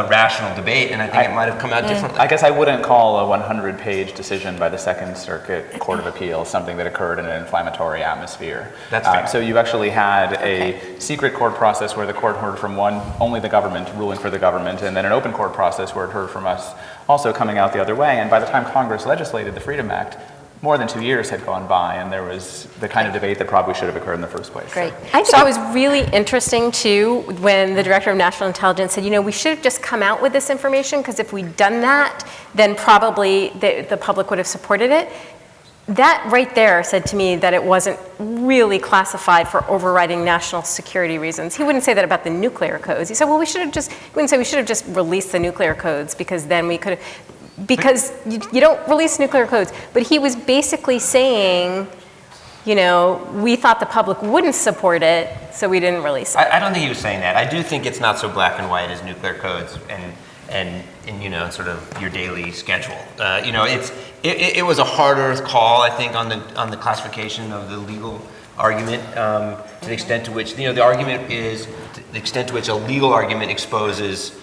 rational debate, and I think it might have come out differently. I guess I wouldn't call a 100-page decision by the Second Circuit Court of Appeals something that occurred in an inflammatory atmosphere. That's fair. So you actually had a secret court process where the court heard from only the government, ruling for the government, and then an open court process where it heard from us, also coming out the other way. And by the time Congress legislated the Freedom Act, more than 2 years had gone by, and there was the kind of debate that probably should have occurred in the first place. Great. I think it was really interesting, too, when the Director of National Intelligence said, we should have just come out with this information, because if we'd done that, then probably the public would have supported it. That right there said to me that it wasn't really classified for overriding national security reasons. He wouldn't say that about the nuclear codes. He said, well, we should have just released the nuclear codes, because then we could have... Because you don't release nuclear codes. But he was basically saying, we thought the public wouldn't support it, so we didn't release it. I don't think he was saying that. I do think it's not so black and white as nuclear codes and sort of your daily schedule. It was a harder call, I think, on the classification of the legal argument, to the extent to which the argument is the extent to which a legal argument exposes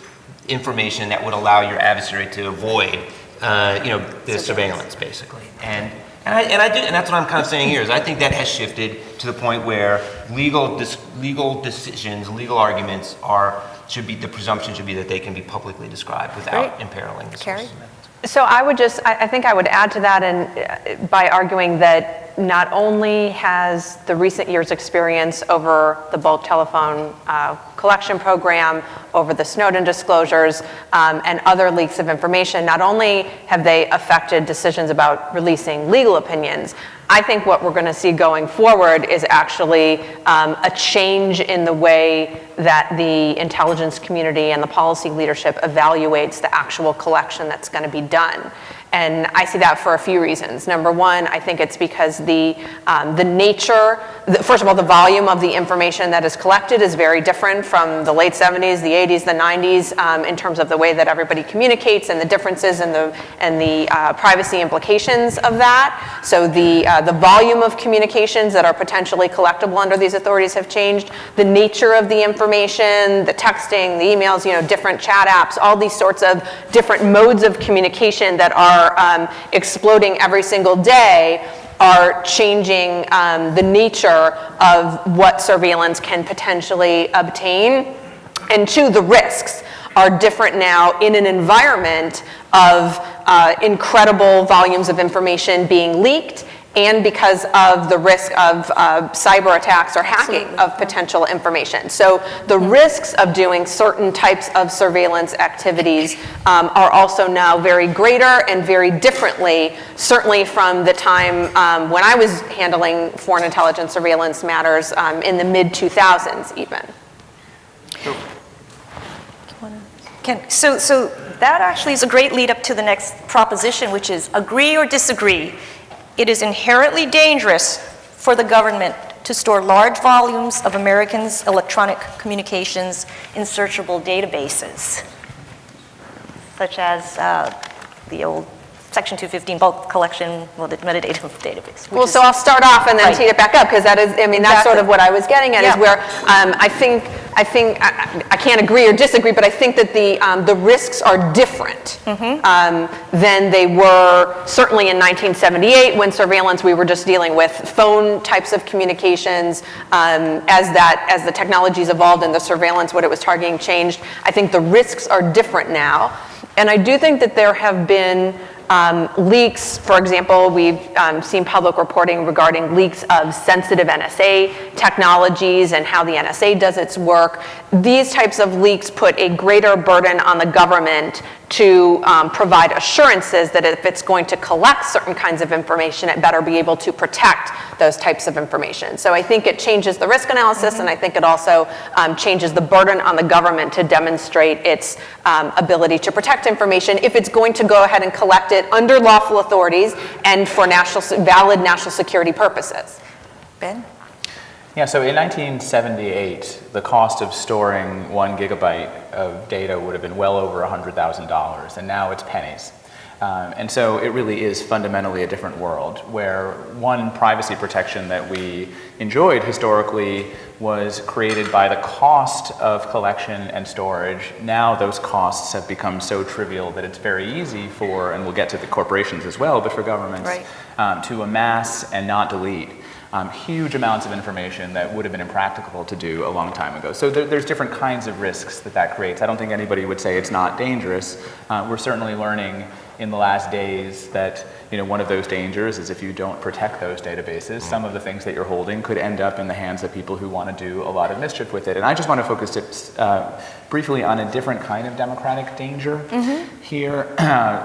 information that would allow your adversary to avoid, the surveillance, basically. And that's what I'm kind of saying here is I think that has shifted to the point where legal decisions, legal arguments the presumption should be that they can be publicly described without imperiling the sources of evidence. So I think I would add to that, and by arguing that not only has the recent years' experience over the bulk telephone collection program, over the Snowden disclosures, and other leaks of information, not only have they affected decisions about releasing legal opinions, I think what we're going to see going forward is actually a change in the way that the intelligence community and the policy leadership evaluates the actual collection that's going to be done. And I see that for a few reasons. Number one, I think it's because the nature, first of all, the volume of the information that is collected is very different from the late 70s, the 80s, the 90s, in terms of the way that everybody communicates and the differences and the privacy implications of that. So the volume of communications that are potentially collectible under these authorities have changed. The nature of the information, the texting, the emails, different chat apps, all these sorts of different modes of communication that are exploding every single day are changing the nature of what surveillance can potentially obtain. And two, the risks are different now in an environment of incredible volumes of information being leaked and because of the risk of cyber attacks or hacking of potential information. So the risks of doing certain types of surveillance activities are also now very greater and very differently, certainly from the time when I was handling foreign intelligence surveillance matters in the mid-2000s even. So that actually is a great lead up to the next proposition, which is agree or disagree. It is inherently dangerous for the government to store large volumes of Americans' electronic communications in searchable databases, such as the old Section 215 bulk collection, well, the metadata database. Well, so I'll start off and then Right. tee it back up, because that is, I mean, that's sort of what I was getting at, is Yeah. where I can't agree or disagree, but I think that the risks are different than they were certainly in 1978, when surveillance, we were just dealing with phone types of communications. As the technologies evolved and the surveillance, what it was targeting, changed, I think the risks are different now. And I do think that there have been leaks. For example, we've seen public reporting regarding leaks of sensitive NSA technologies and how the NSA does its work. These types of leaks put a greater burden on the government to provide assurances that if it's going to collect certain kinds of information, it better be able to protect those types of information. So I think it changes the risk analysis, and I think it also changes the burden on the government to demonstrate its ability to protect information if it's going to go ahead and collect it under lawful authorities and for valid national security purposes. Ben? Yeah, so in 1978, the cost of storing 1 gigabyte of data would have been well over $100,000, and now it's pennies. And so it really is fundamentally a different world, where one privacy protection that we enjoyed historically was created by the cost of collection and storage. Now those costs have become so trivial that it's very easy for, and we'll get to the corporations as well, but for governments, to amass and not delete huge amounts of information that would have been impracticable to do a long time ago. So there's different kinds of risks that creates. I don't think anybody would say it's not dangerous. We're certainly learning in the last days that one of those dangers is if you don't protect those databases, some of the things that you're holding could end up in the hands of people who want to do a lot of mischief with it. And I just want to focus briefly on a different kind of democratic danger here,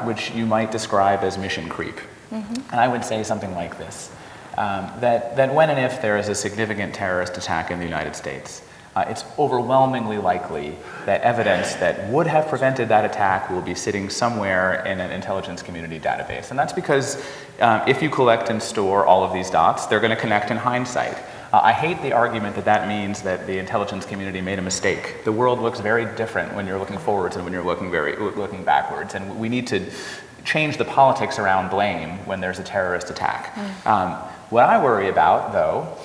which you might describe as mission creep. And I would say something like this. That when and if there is a significant terrorist attack in the United States, it's overwhelmingly likely that evidence that would have prevented that attack will be sitting somewhere in an intelligence community database. And that's because if you collect and store all of these dots, they're going to connect in hindsight. I hate the argument that that means that the intelligence community made a mistake. The world looks very different when you're looking forwards and when you're looking backwards. And we need to change the politics around blame when there's a terrorist attack. What I worry about, though,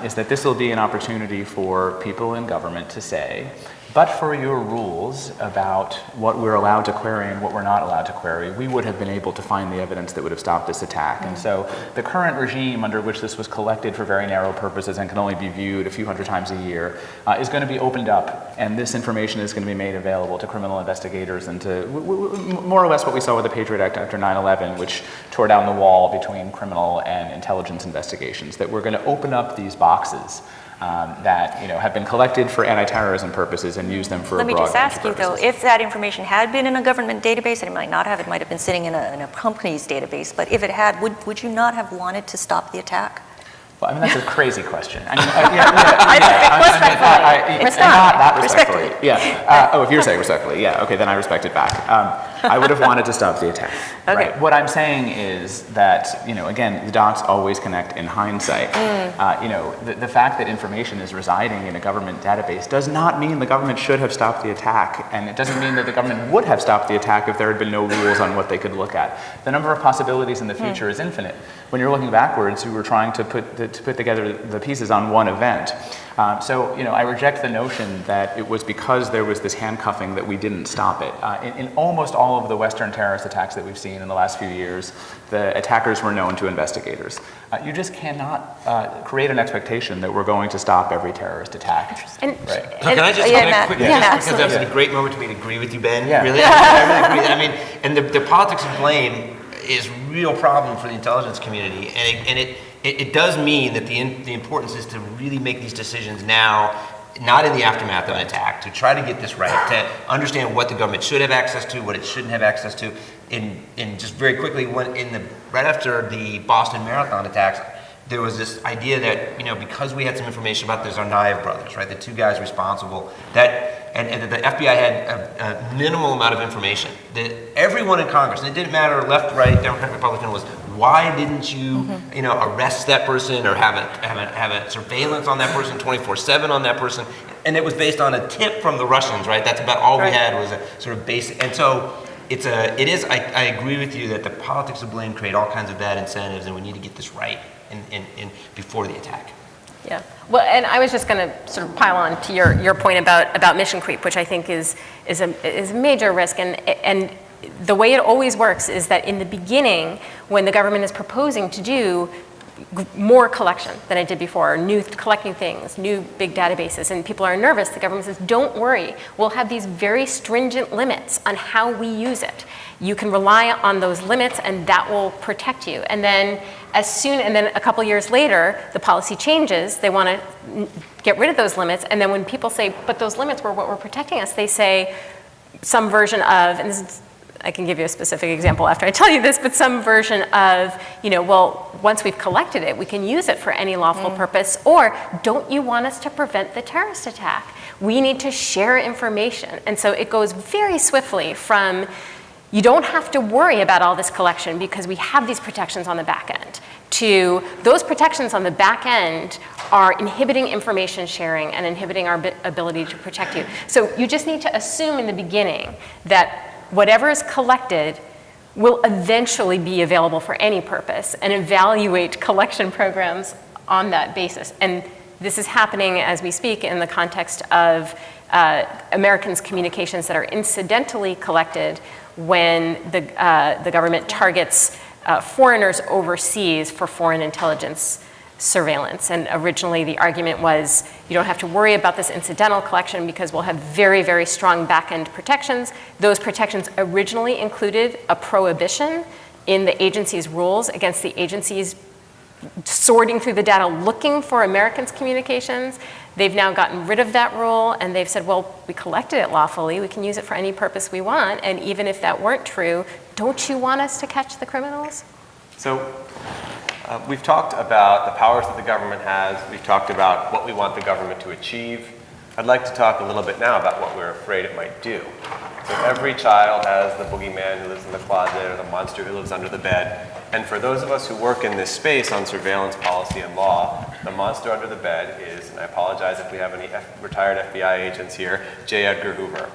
is that this will be an opportunity for people in government to say, but for your rules about what we're allowed to query and what we're not allowed to query, we would have been able to find the evidence that would have stopped this attack. And so the current regime under which this was collected for very narrow purposes and can only be viewed a few hundred times a year is going to be opened up, and this information is going to be made available to criminal investigators and to more or less what we saw with the Patriot Act after 9/11, which tore down the wall between criminal and intelligence investigations, that we're going to open up these boxes that have been collected for anti-terrorism purposes and use them for a broad range of purposes. Let me just ask you, though, if that information had been in a government database, and it might not have, it might have been sitting in a company's database, but if it had, would you not have wanted to stop the attack? Well, I mean, that's a crazy question. I mean, Respectfully. not respectfully. Yeah. Oh, if you're saying respectfully, yeah. Okay, then I respect it back. I would have wanted to stop the attack. Okay. Right. What I'm saying is that, again, the dots always connect in hindsight. The fact that information is residing in a government database does not mean the government should have stopped the attack, and it doesn't mean that the government would have stopped the attack if there had been no rules on what they could look at. The number of possibilities in the future is infinite. When you're looking backwards, you were trying to put together the pieces on one event. So I reject the notion that it was because there was this handcuffing that we didn't stop it. In almost all of the Western terrorist attacks that we've seen in the last few years, the attackers were known to investigators. You just cannot create an expectation that we're going to stop every terrorist attack. And, Right. Can I just quickly, because that was a great moment for me to agree with you, Ben. Yeah. Really, I really agree. I mean, and the politics of blame, is a real problem for the intelligence community, and it does mean that the importance is to really make these decisions now, not in the aftermath of an attack, to try to get this right, to understand what the government should have access to, what it shouldn't have access to. And just very quickly, right after the Boston Marathon attacks, there was this idea that, because we had some information about the Tsarnaev brothers, right, the two guys responsible, and the FBI had a minimal amount of information, that everyone in Congress, and it didn't matter left, right, Democrat, Republican, was why didn't you, arrest that person or have a surveillance on that person 24/7 on that person? And it was based on a tip from the Russians, right? That's about all we had was a sort of basic. And so I agree with you that the politics of blame create all kinds of bad incentives, and we need to get this right in before the attack. Yeah. Well, and I was just going to sort of pile on to your point about mission creep, which I think is a major risk. And the way it always works is that in the beginning, when the government is proposing to do more collection than it did before, collecting things, new big databases, and people are nervous, the government says, don't worry, we'll have these very stringent limits on how we use it. You can rely on those limits and that will protect you. And then a couple years later, the policy changes, they want to get rid of those limits, and then when people say, but those limits were what were protecting us, they say some version of, and this is, I can give you a specific example after I tell you this, but some version of, well, once we've collected it, we can use it for any lawful purpose, or don't you want us to prevent the terrorist attack? We need to share information. And so it goes very swiftly from, you don't have to worry about all this collection because we have these protections on the back end, to those protections on the back end are inhibiting information sharing and inhibiting our ability to protect you. So you just need to assume in the beginning that whatever is collected will eventually be available for any purpose, and evaluate collection programs on that basis. And this is happening as we speak in the context of Americans' communications that are incidentally collected when the government targets foreigners overseas for foreign intelligence surveillance. And originally the argument was, you don't have to worry about this incidental collection because we'll have very, very strong back-end protections. Those protections originally included a prohibition in the agency's rules against the agencies sorting through the data looking for Americans' communications. They've now gotten rid of that rule, and they've said, well, we collected it lawfully, we can use it for any purpose we want, and even if that weren't true, don't you want us to catch the criminals? So we've talked about the powers that the government has. We've talked about what we want the government to achieve. I'd like to talk a little bit now about what we're afraid it might do. So every child has the boogeyman who lives in the closet or the monster who lives under the bed. And for those of us who work in this space on surveillance policy and law, the monster under the bed is, and I apologize if we have any retired FBI agents here, J. Edgar Hoover.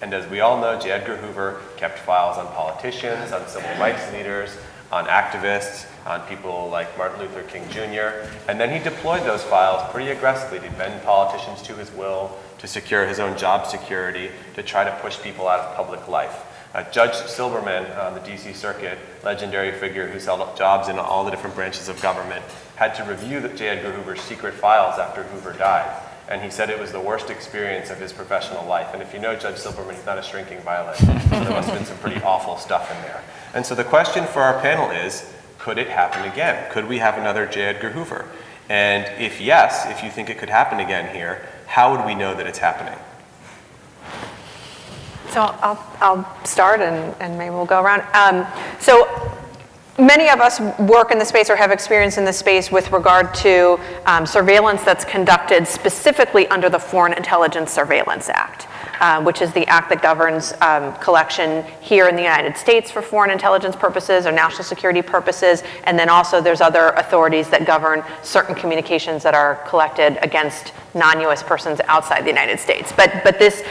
And as we all know, J. Edgar Hoover kept files on politicians, on civil rights leaders, on activists, on people like Martin Luther King Jr. And then he deployed those files pretty aggressively to bend politicians to his will, to secure his own job security, to try to push people out of public life. Judge Silberman on the DC Circuit, legendary figure who's held up jobs in all the different branches of government, had to review J. Edgar Hoover's secret files after Hoover died. And he said it was the worst experience of his professional life. And if you know Judge Silberman, he's not a shrinking violet. So there must have been some pretty awful stuff in there. And so the question for our panel is, could it happen again? Could we have another J. Edgar Hoover? And if yes, if you think it could happen again here, how would we know that it's happening? So I'll start and maybe we'll go around. So many of us work in the space or have experience in the space with regard to surveillance that's conducted specifically under the Foreign Intelligence Surveillance Act, which is the act that governs collection here in the United States for foreign intelligence purposes or national security purposes, and then also there's other authorities that govern certain communications that are collected against non-US persons outside the United States. But this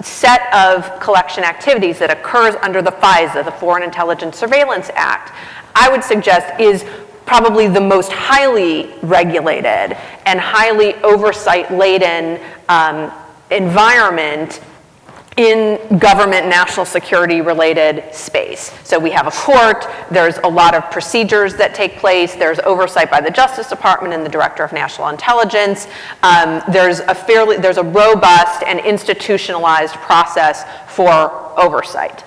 set of collection activities that occurs under the FISA, the Foreign Intelligence Surveillance Act, I would suggest is probably the most highly regulated and highly oversight-laden environment in government national security related space. So we have a court, there's a lot of procedures that take place, there's oversight by the Justice Department and the Director of National Intelligence. There's a robust and institutionalized process for oversight.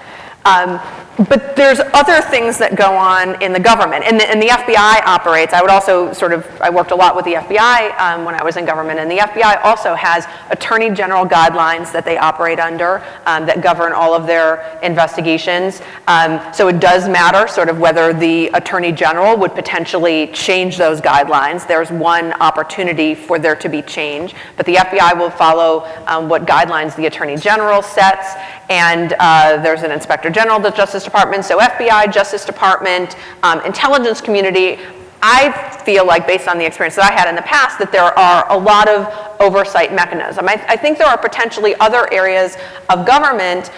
But there's other things that go on in the government, and the FBI operates. I would also I worked a lot with the FBI when I was in government, and the FBI also has attorney general guidelines that they operate under that govern all of their investigations. So it does matter whether the attorney general would potentially change those guidelines. There's one opportunity for there to be change, but the FBI will follow what guidelines the attorney general sets, and there's an inspector general of the Justice Department, so FBI, Justice Department, intelligence community. I feel like, based on the experience that I had in the past, that there are a lot of oversight mechanisms. I think there are potentially other areas of government,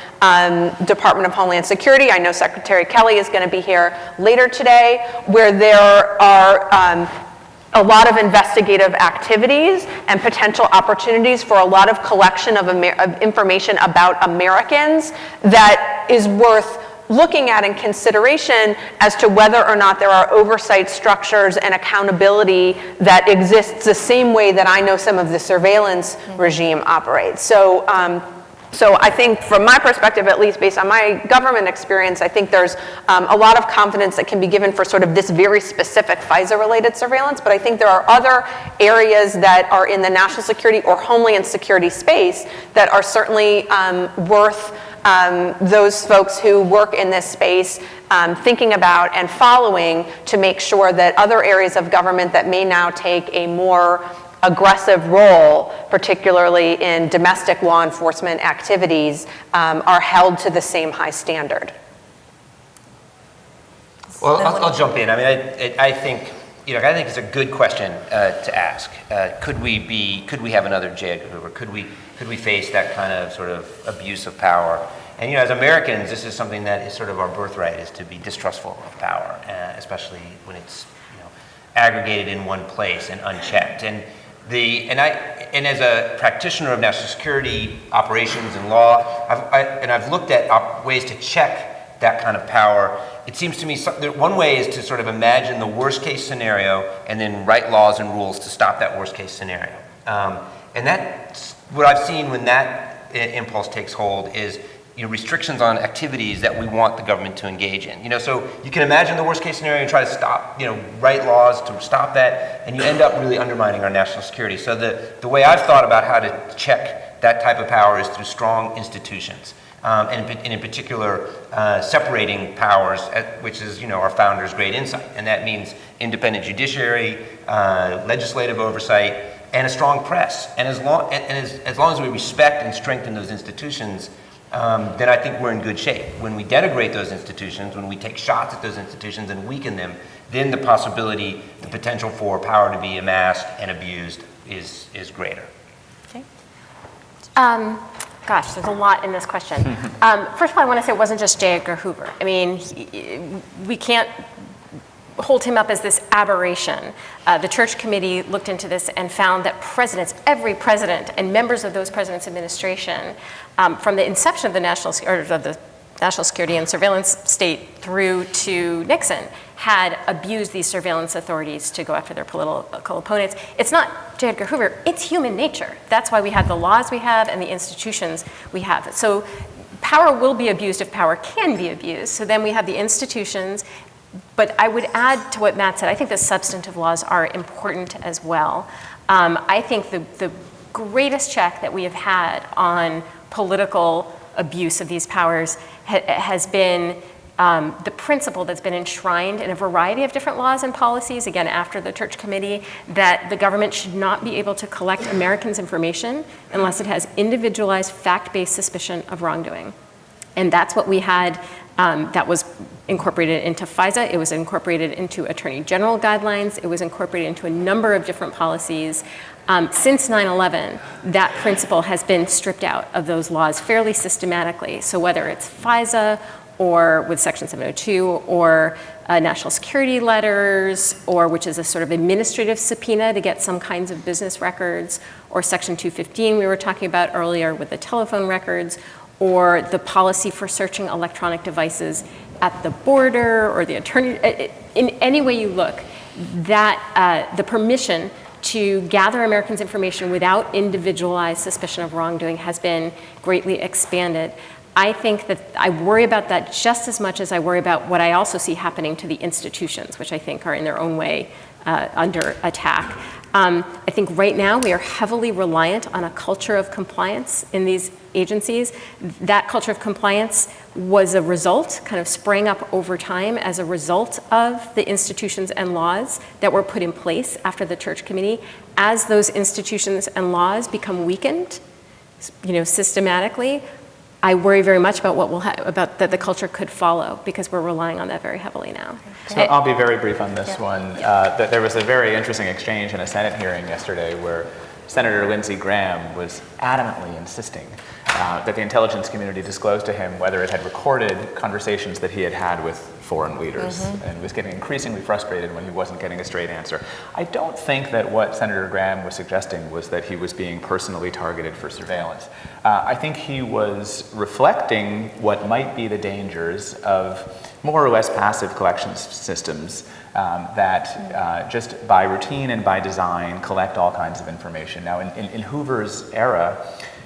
Department of Homeland Security, I know Secretary Kelly is going to be here later today, where there are a lot of investigative activities and potential opportunities for a lot of collection of information about Americans that is worth looking at in consideration as to whether or not there are oversight structures and accountability that exists the same way that I know some of the surveillance regime operates. So I think from my perspective, at least based on my government experience, I think there's a lot of confidence that can be given for this very specific FISA-related surveillance, but I think there are other areas that are in the national security or homeland security space that are certainly worth those folks who work in this space thinking about and following to make sure that other areas of government that may now take a more aggressive role, particularly in domestic law enforcement activities, are held to the same high standard. Well, I'll jump in. I mean, I think it's a good question to ask. Could we have another J. Edgar Hoover? Could we face that kind of abuse of power? And as Americans, this is something that is our birthright, is to be distrustful of power, especially when it's aggregated in one place and unchecked. And as a practitioner of national security operations and law, I've looked at ways to check that kind of power. It seems to me one way is to imagine the worst case scenario and then write laws and rules to stop that worst case scenario. And that's what I've seen when that impulse takes hold is restrictions on activities that we want the government to engage in. So you can imagine the worst case scenario and try to stop, write laws to stop that, and you end up really undermining our national security. So the way I've thought about how to check that type of power is through strong institutions, and in particular, separating powers, which is, our founders' great insight. And that means independent judiciary, legislative oversight, and a strong press. And as long as we respect and strengthen those institutions, then I think we're in good shape. When we denigrate those institutions, when we take shots at those institutions and weaken them, then the potential for power to be amassed and abused is greater. Okay. Gosh, there's a lot in this question. First of all, I want to say it wasn't just J. Edgar Hoover. I mean, we can't hold him up as this aberration. The Church Committee looked into this and found that every president and members of those presidents' administration, from the inception of the national security and surveillance state through to Nixon, had abused these surveillance authorities to go after their political opponents. It's not J. Edgar Hoover, it's human nature. That's why we have the laws we have and the institutions we have. So power will be abused if power can be abused. So then we have the institutions. But I would add to what Matt said, I think the substantive laws are important as well. I think the greatest check that we have had on political abuse of these powers has been the principle that's been enshrined in a variety of different laws and policies, again, after the Church Committee, that the government should not be able to collect Americans' information unless it has individualized, fact-based suspicion of wrongdoing. And that's what we had. That was incorporated into FISA. It was incorporated into Attorney General guidelines. It was incorporated into a number of different policies. Since 9/11, that principle has been stripped out of those laws fairly systematically. So whether it's FISA or with Section 702 or national security letters, or which is a sort of administrative subpoena to get some kinds of business records, or Section 215 we were talking about earlier with the telephone records, or the policy for searching electronic devices at the border, or the attorney, in any way you look, that the permission to gather Americans' information without individualized suspicion of wrongdoing has been greatly expanded. I think that I worry about that just as much as I worry about what I also see happening to the institutions, which I think are in their own way under attack. I think right now we are heavily reliant on a culture of compliance in these agencies. That culture of compliance was a result, kind of sprang up over time as a result of the institutions and laws that were put in place after the Church Committee. As those institutions and laws become weakened, systematically, I worry very much about what will about that the culture could follow, because we're relying on that very heavily now. So I'll be very brief on this one. There was a very interesting exchange in a Senate hearing yesterday where Senator Lindsey Graham was adamantly insisting that the intelligence community disclose to him whether it had recorded conversations that he had had with foreign leaders, and was getting increasingly frustrated when he wasn't getting a straight answer. I don't think that what Senator Graham was suggesting was that he was being personally targeted for surveillance. I think he was reflecting what might be the dangers of more or less passive collection systems that just by routine and by design collect all kinds of information. Now, in Hoover's era,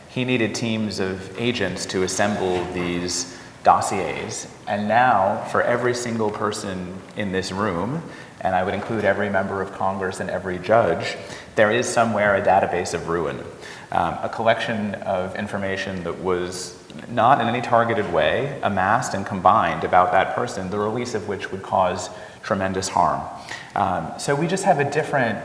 he needed teams of agents to assemble these dossiers, and now for every single person in this room, and I would include every member of Congress and every judge, there is somewhere a database of ruin, a collection of information that was not in any targeted way amassed and combined about that person, the release of which would cause tremendous harm. So we just have a different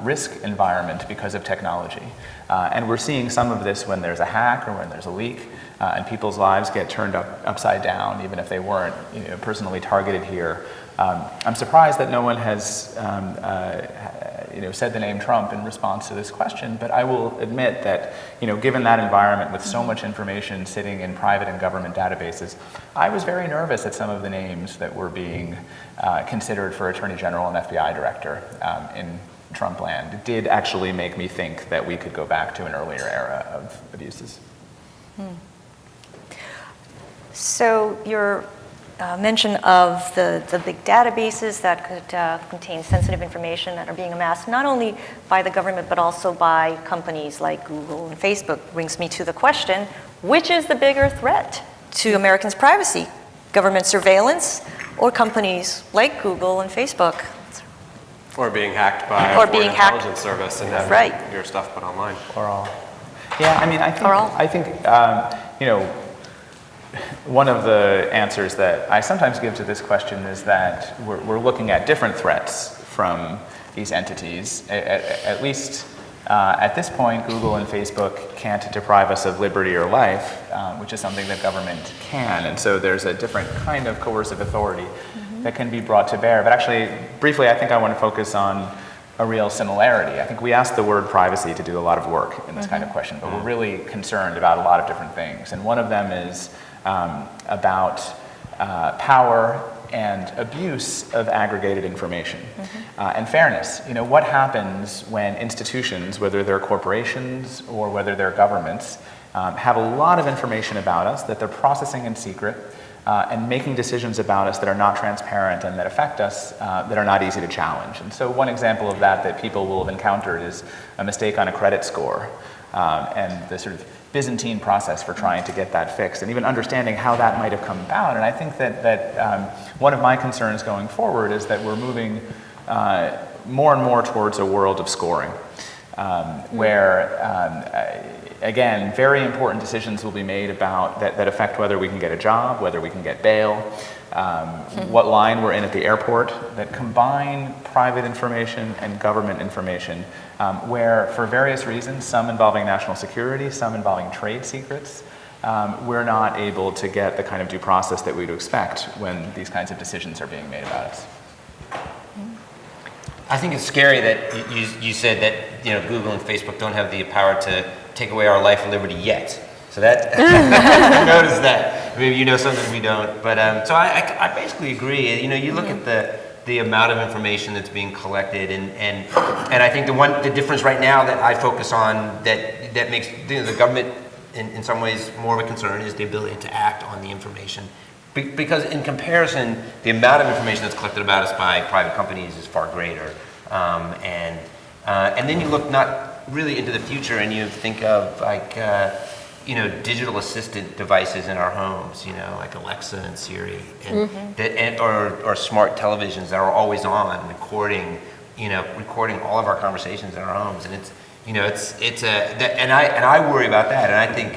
risk environment because of technology. And we're seeing some of this when there's a hack or when there's a leak, and people's lives get turned upside down, even if they weren't personally targeted here. I'm surprised that no one has said the name Trump in response to this question, but I will admit that given that environment with so much information sitting in private and government databases, I was very nervous at some of the names that were being considered for Attorney General and FBI Director in Trump land. It did actually make me think that we could go back to an earlier era of abuses. So your mention of the big databases that could contain sensitive information that are being amassed not only by the government but also by companies like Google and Facebook brings me to the question, which is the bigger threat to Americans' privacy? Government surveillance or companies like Google and Facebook? Or being hacked by Or a being foreign hacked. intelligence service and having your stuff put online. Or all. Yeah, I mean, I think one of the answers that I sometimes give to this question is that we're looking at different threats from these entities. At least at this point, Google and Facebook can't deprive us of liberty or life, which is something that government can. And so there's a different kind of coercive authority that can be brought to bear. But actually, briefly, I think I want to focus on a real similarity. I think we asked the word privacy to do a lot of work in this kind of question, but we're really concerned about a lot of different things. And one of them is about power and abuse of aggregated information and fairness. What happens when institutions, whether they're corporations or whether they're governments, have a lot of information about us that they're processing in secret and making decisions about us that are not transparent and that affect us that are not easy to challenge. And so one example of that people will have encountered is a mistake on a credit score and the sort of Byzantine process for trying to get that fixed, and even understanding how that might have come about. And I think that one of my concerns going forward is that we're moving more and more towards a world of scoring, where again, very important decisions will be made about that affect whether we can get a job, whether we can get bail, what line we're in at the airport, that combine private information and government information, where for various reasons, some involving national security, some involving trade secrets, we're not able to get the kind of due process that we'd expect when these kinds of decisions are being made about us. I think it's scary that you said that Google and Facebook don't have the power to take away our life and liberty yet. So that I noticed that. Maybe you know something we don't. But so I basically agree. You look at the amount of information that's being collected, and I think the difference right now that I focus on that makes the government in some ways more of a concern is the ability to act on the information. Because in comparison, the amount of information that's collected about us by private companies is far greater. And then you look not really into the future and you think of digital assistant devices in our homes, like Alexa and Siri, and or smart televisions that are always on, recording all of our conversations in our homes, and I worry about that, and I think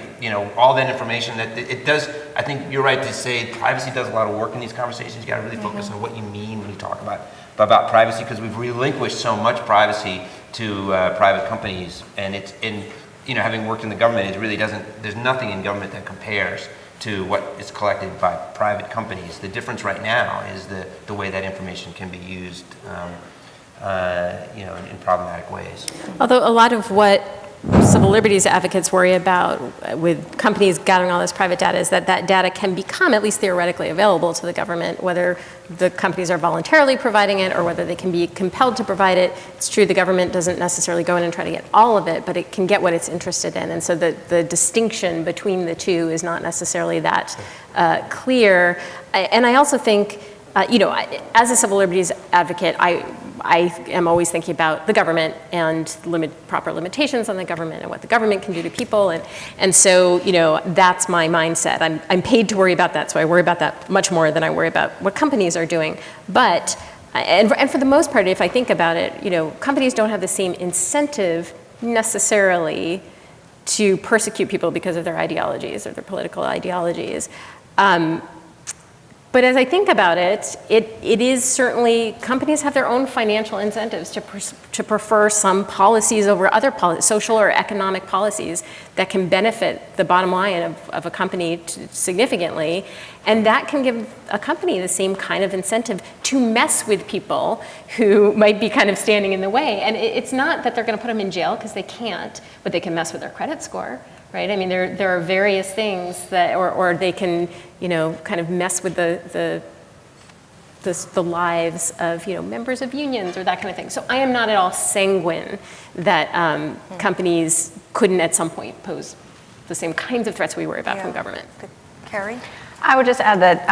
all that information that it does. I think you're right to say privacy does a lot of work in these conversations. You got to really focus on what you mean when you talk about privacy, because we've relinquished so much privacy to private companies, and it's in. Having worked in the government, it really doesn't, there's nothing in government that compares to what is collected by private companies. The difference right now is the way that information can be used, in problematic ways. Although a lot of what civil liberties advocates worry about with companies gathering all this private data is that data can become, at least theoretically, available to the government, whether the companies are voluntarily providing it or whether they can be compelled to provide it. It's true the government doesn't necessarily go in and try to get all of it, but it can get what it's interested in. And so the distinction between the two is not necessarily that clear. And I also think, as a civil liberties advocate, I am always thinking about the government and proper limitations on the government and what the government can do to people. And so, that's my mindset. I'm paid to worry about that, so I worry about that much more than I worry about what companies are doing. But, and for the most part, if I think about it, companies don't have the same incentive necessarily to persecute people because of their ideologies or their political ideologies. But as I think about it, it is certainly, companies have their own financial incentives to prefer some policies over other social or economic policies that can benefit the bottom line of a company significantly. And that can give a company the same kind of incentive to mess with people who might be kind of standing in the way. And it's not that they're going to put them in jail, because they can't, but they can mess with their credit score. Right? I mean, there are various things that, or they can, kind of mess with the lives of, members of unions or that kind of thing. So I am not at all sanguine that companies couldn't at some point pose the same kinds of threats we worry about from government. Carrie? I would just add that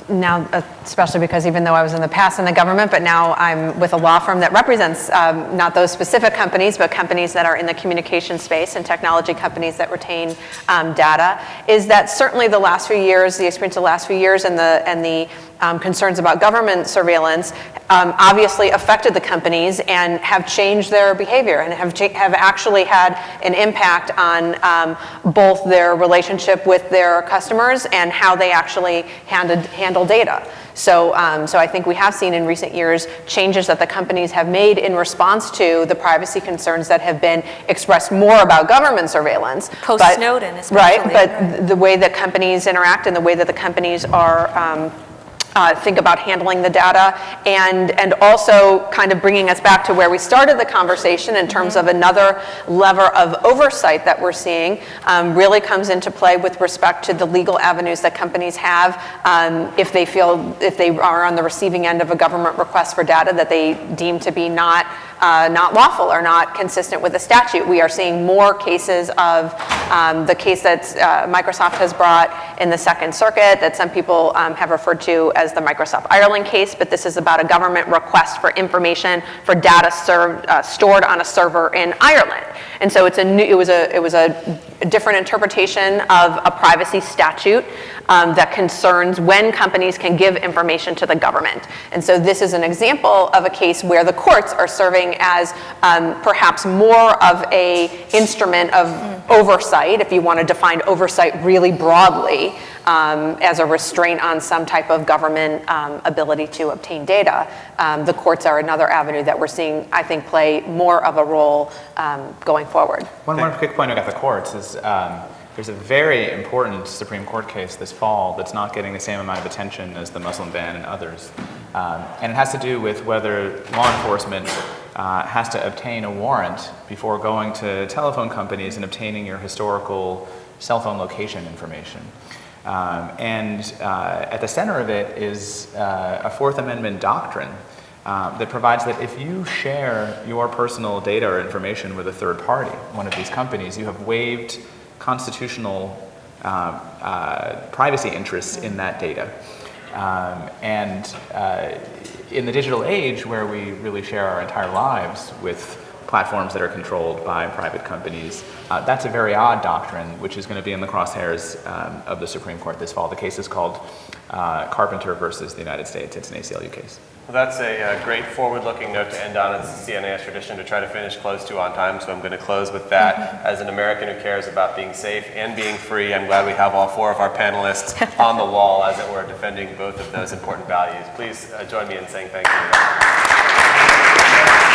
now, especially because even though I was in the past in the government, but now I'm with a law firm that represents not those specific companies, but companies that are in the communication space and technology companies that retain data, is that certainly the last few years, the experience of the last few years and the concerns about government surveillance obviously affected the companies and have changed their behavior and have actually had an impact on both their relationship with their customers and how they actually handle data. So I think we have seen in recent years changes that the companies have made in response to the privacy concerns that have been expressed more about government surveillance. Post-Snowden especially. Right, but the way that companies interact and the way that the companies are think about handling the data, and also kind of bringing us back to where we started the conversation in terms of another lever of oversight that we're seeing really comes into play with respect to the legal avenues that companies have if they are on the receiving end of a government request for data that they deem to be not lawful or not consistent with the statute. We are seeing more cases of the case that Microsoft has brought in the Second Circuit that some people have referred to as the Microsoft Ireland case, but this is about a government request for information for data stored on a server in Ireland. And so it was a different interpretation of a privacy statute that concerns when companies can give information to the government. And so this is an example of a case where the courts are serving as perhaps more of a instrument of oversight, if you want to define oversight really broadly, as a restraint on some type of government ability to obtain data. The courts are another avenue that we're seeing, I think, play more of a role going forward. One quick point about the courts is there's a very important Supreme Court case this fall that's not getting the same amount of attention as the Muslim ban and others. And it has to do with whether law enforcement has to obtain a warrant before going to telephone companies and obtaining your historical cell phone location information. At the center of it is a Fourth Amendment doctrine that provides that if you share your personal data or information with a third party, one of these companies, you have waived constitutional privacy interests in that data. In the digital age, where we really share our entire lives with platforms that are controlled by private companies. That's a very odd doctrine, which is going to be in the crosshairs of the Supreme Court this fall. The case is called Carpenter versus the United States. It's an ACLU case. Well, that's a great forward-looking note to end on. It's a CNAS tradition to try to finish close to on time, so I'm going to close with that. As an American who cares about being safe and being free, I'm glad we have all four of our panelists on the wall, as it were, defending both of those important values. Please join me in saying thank you.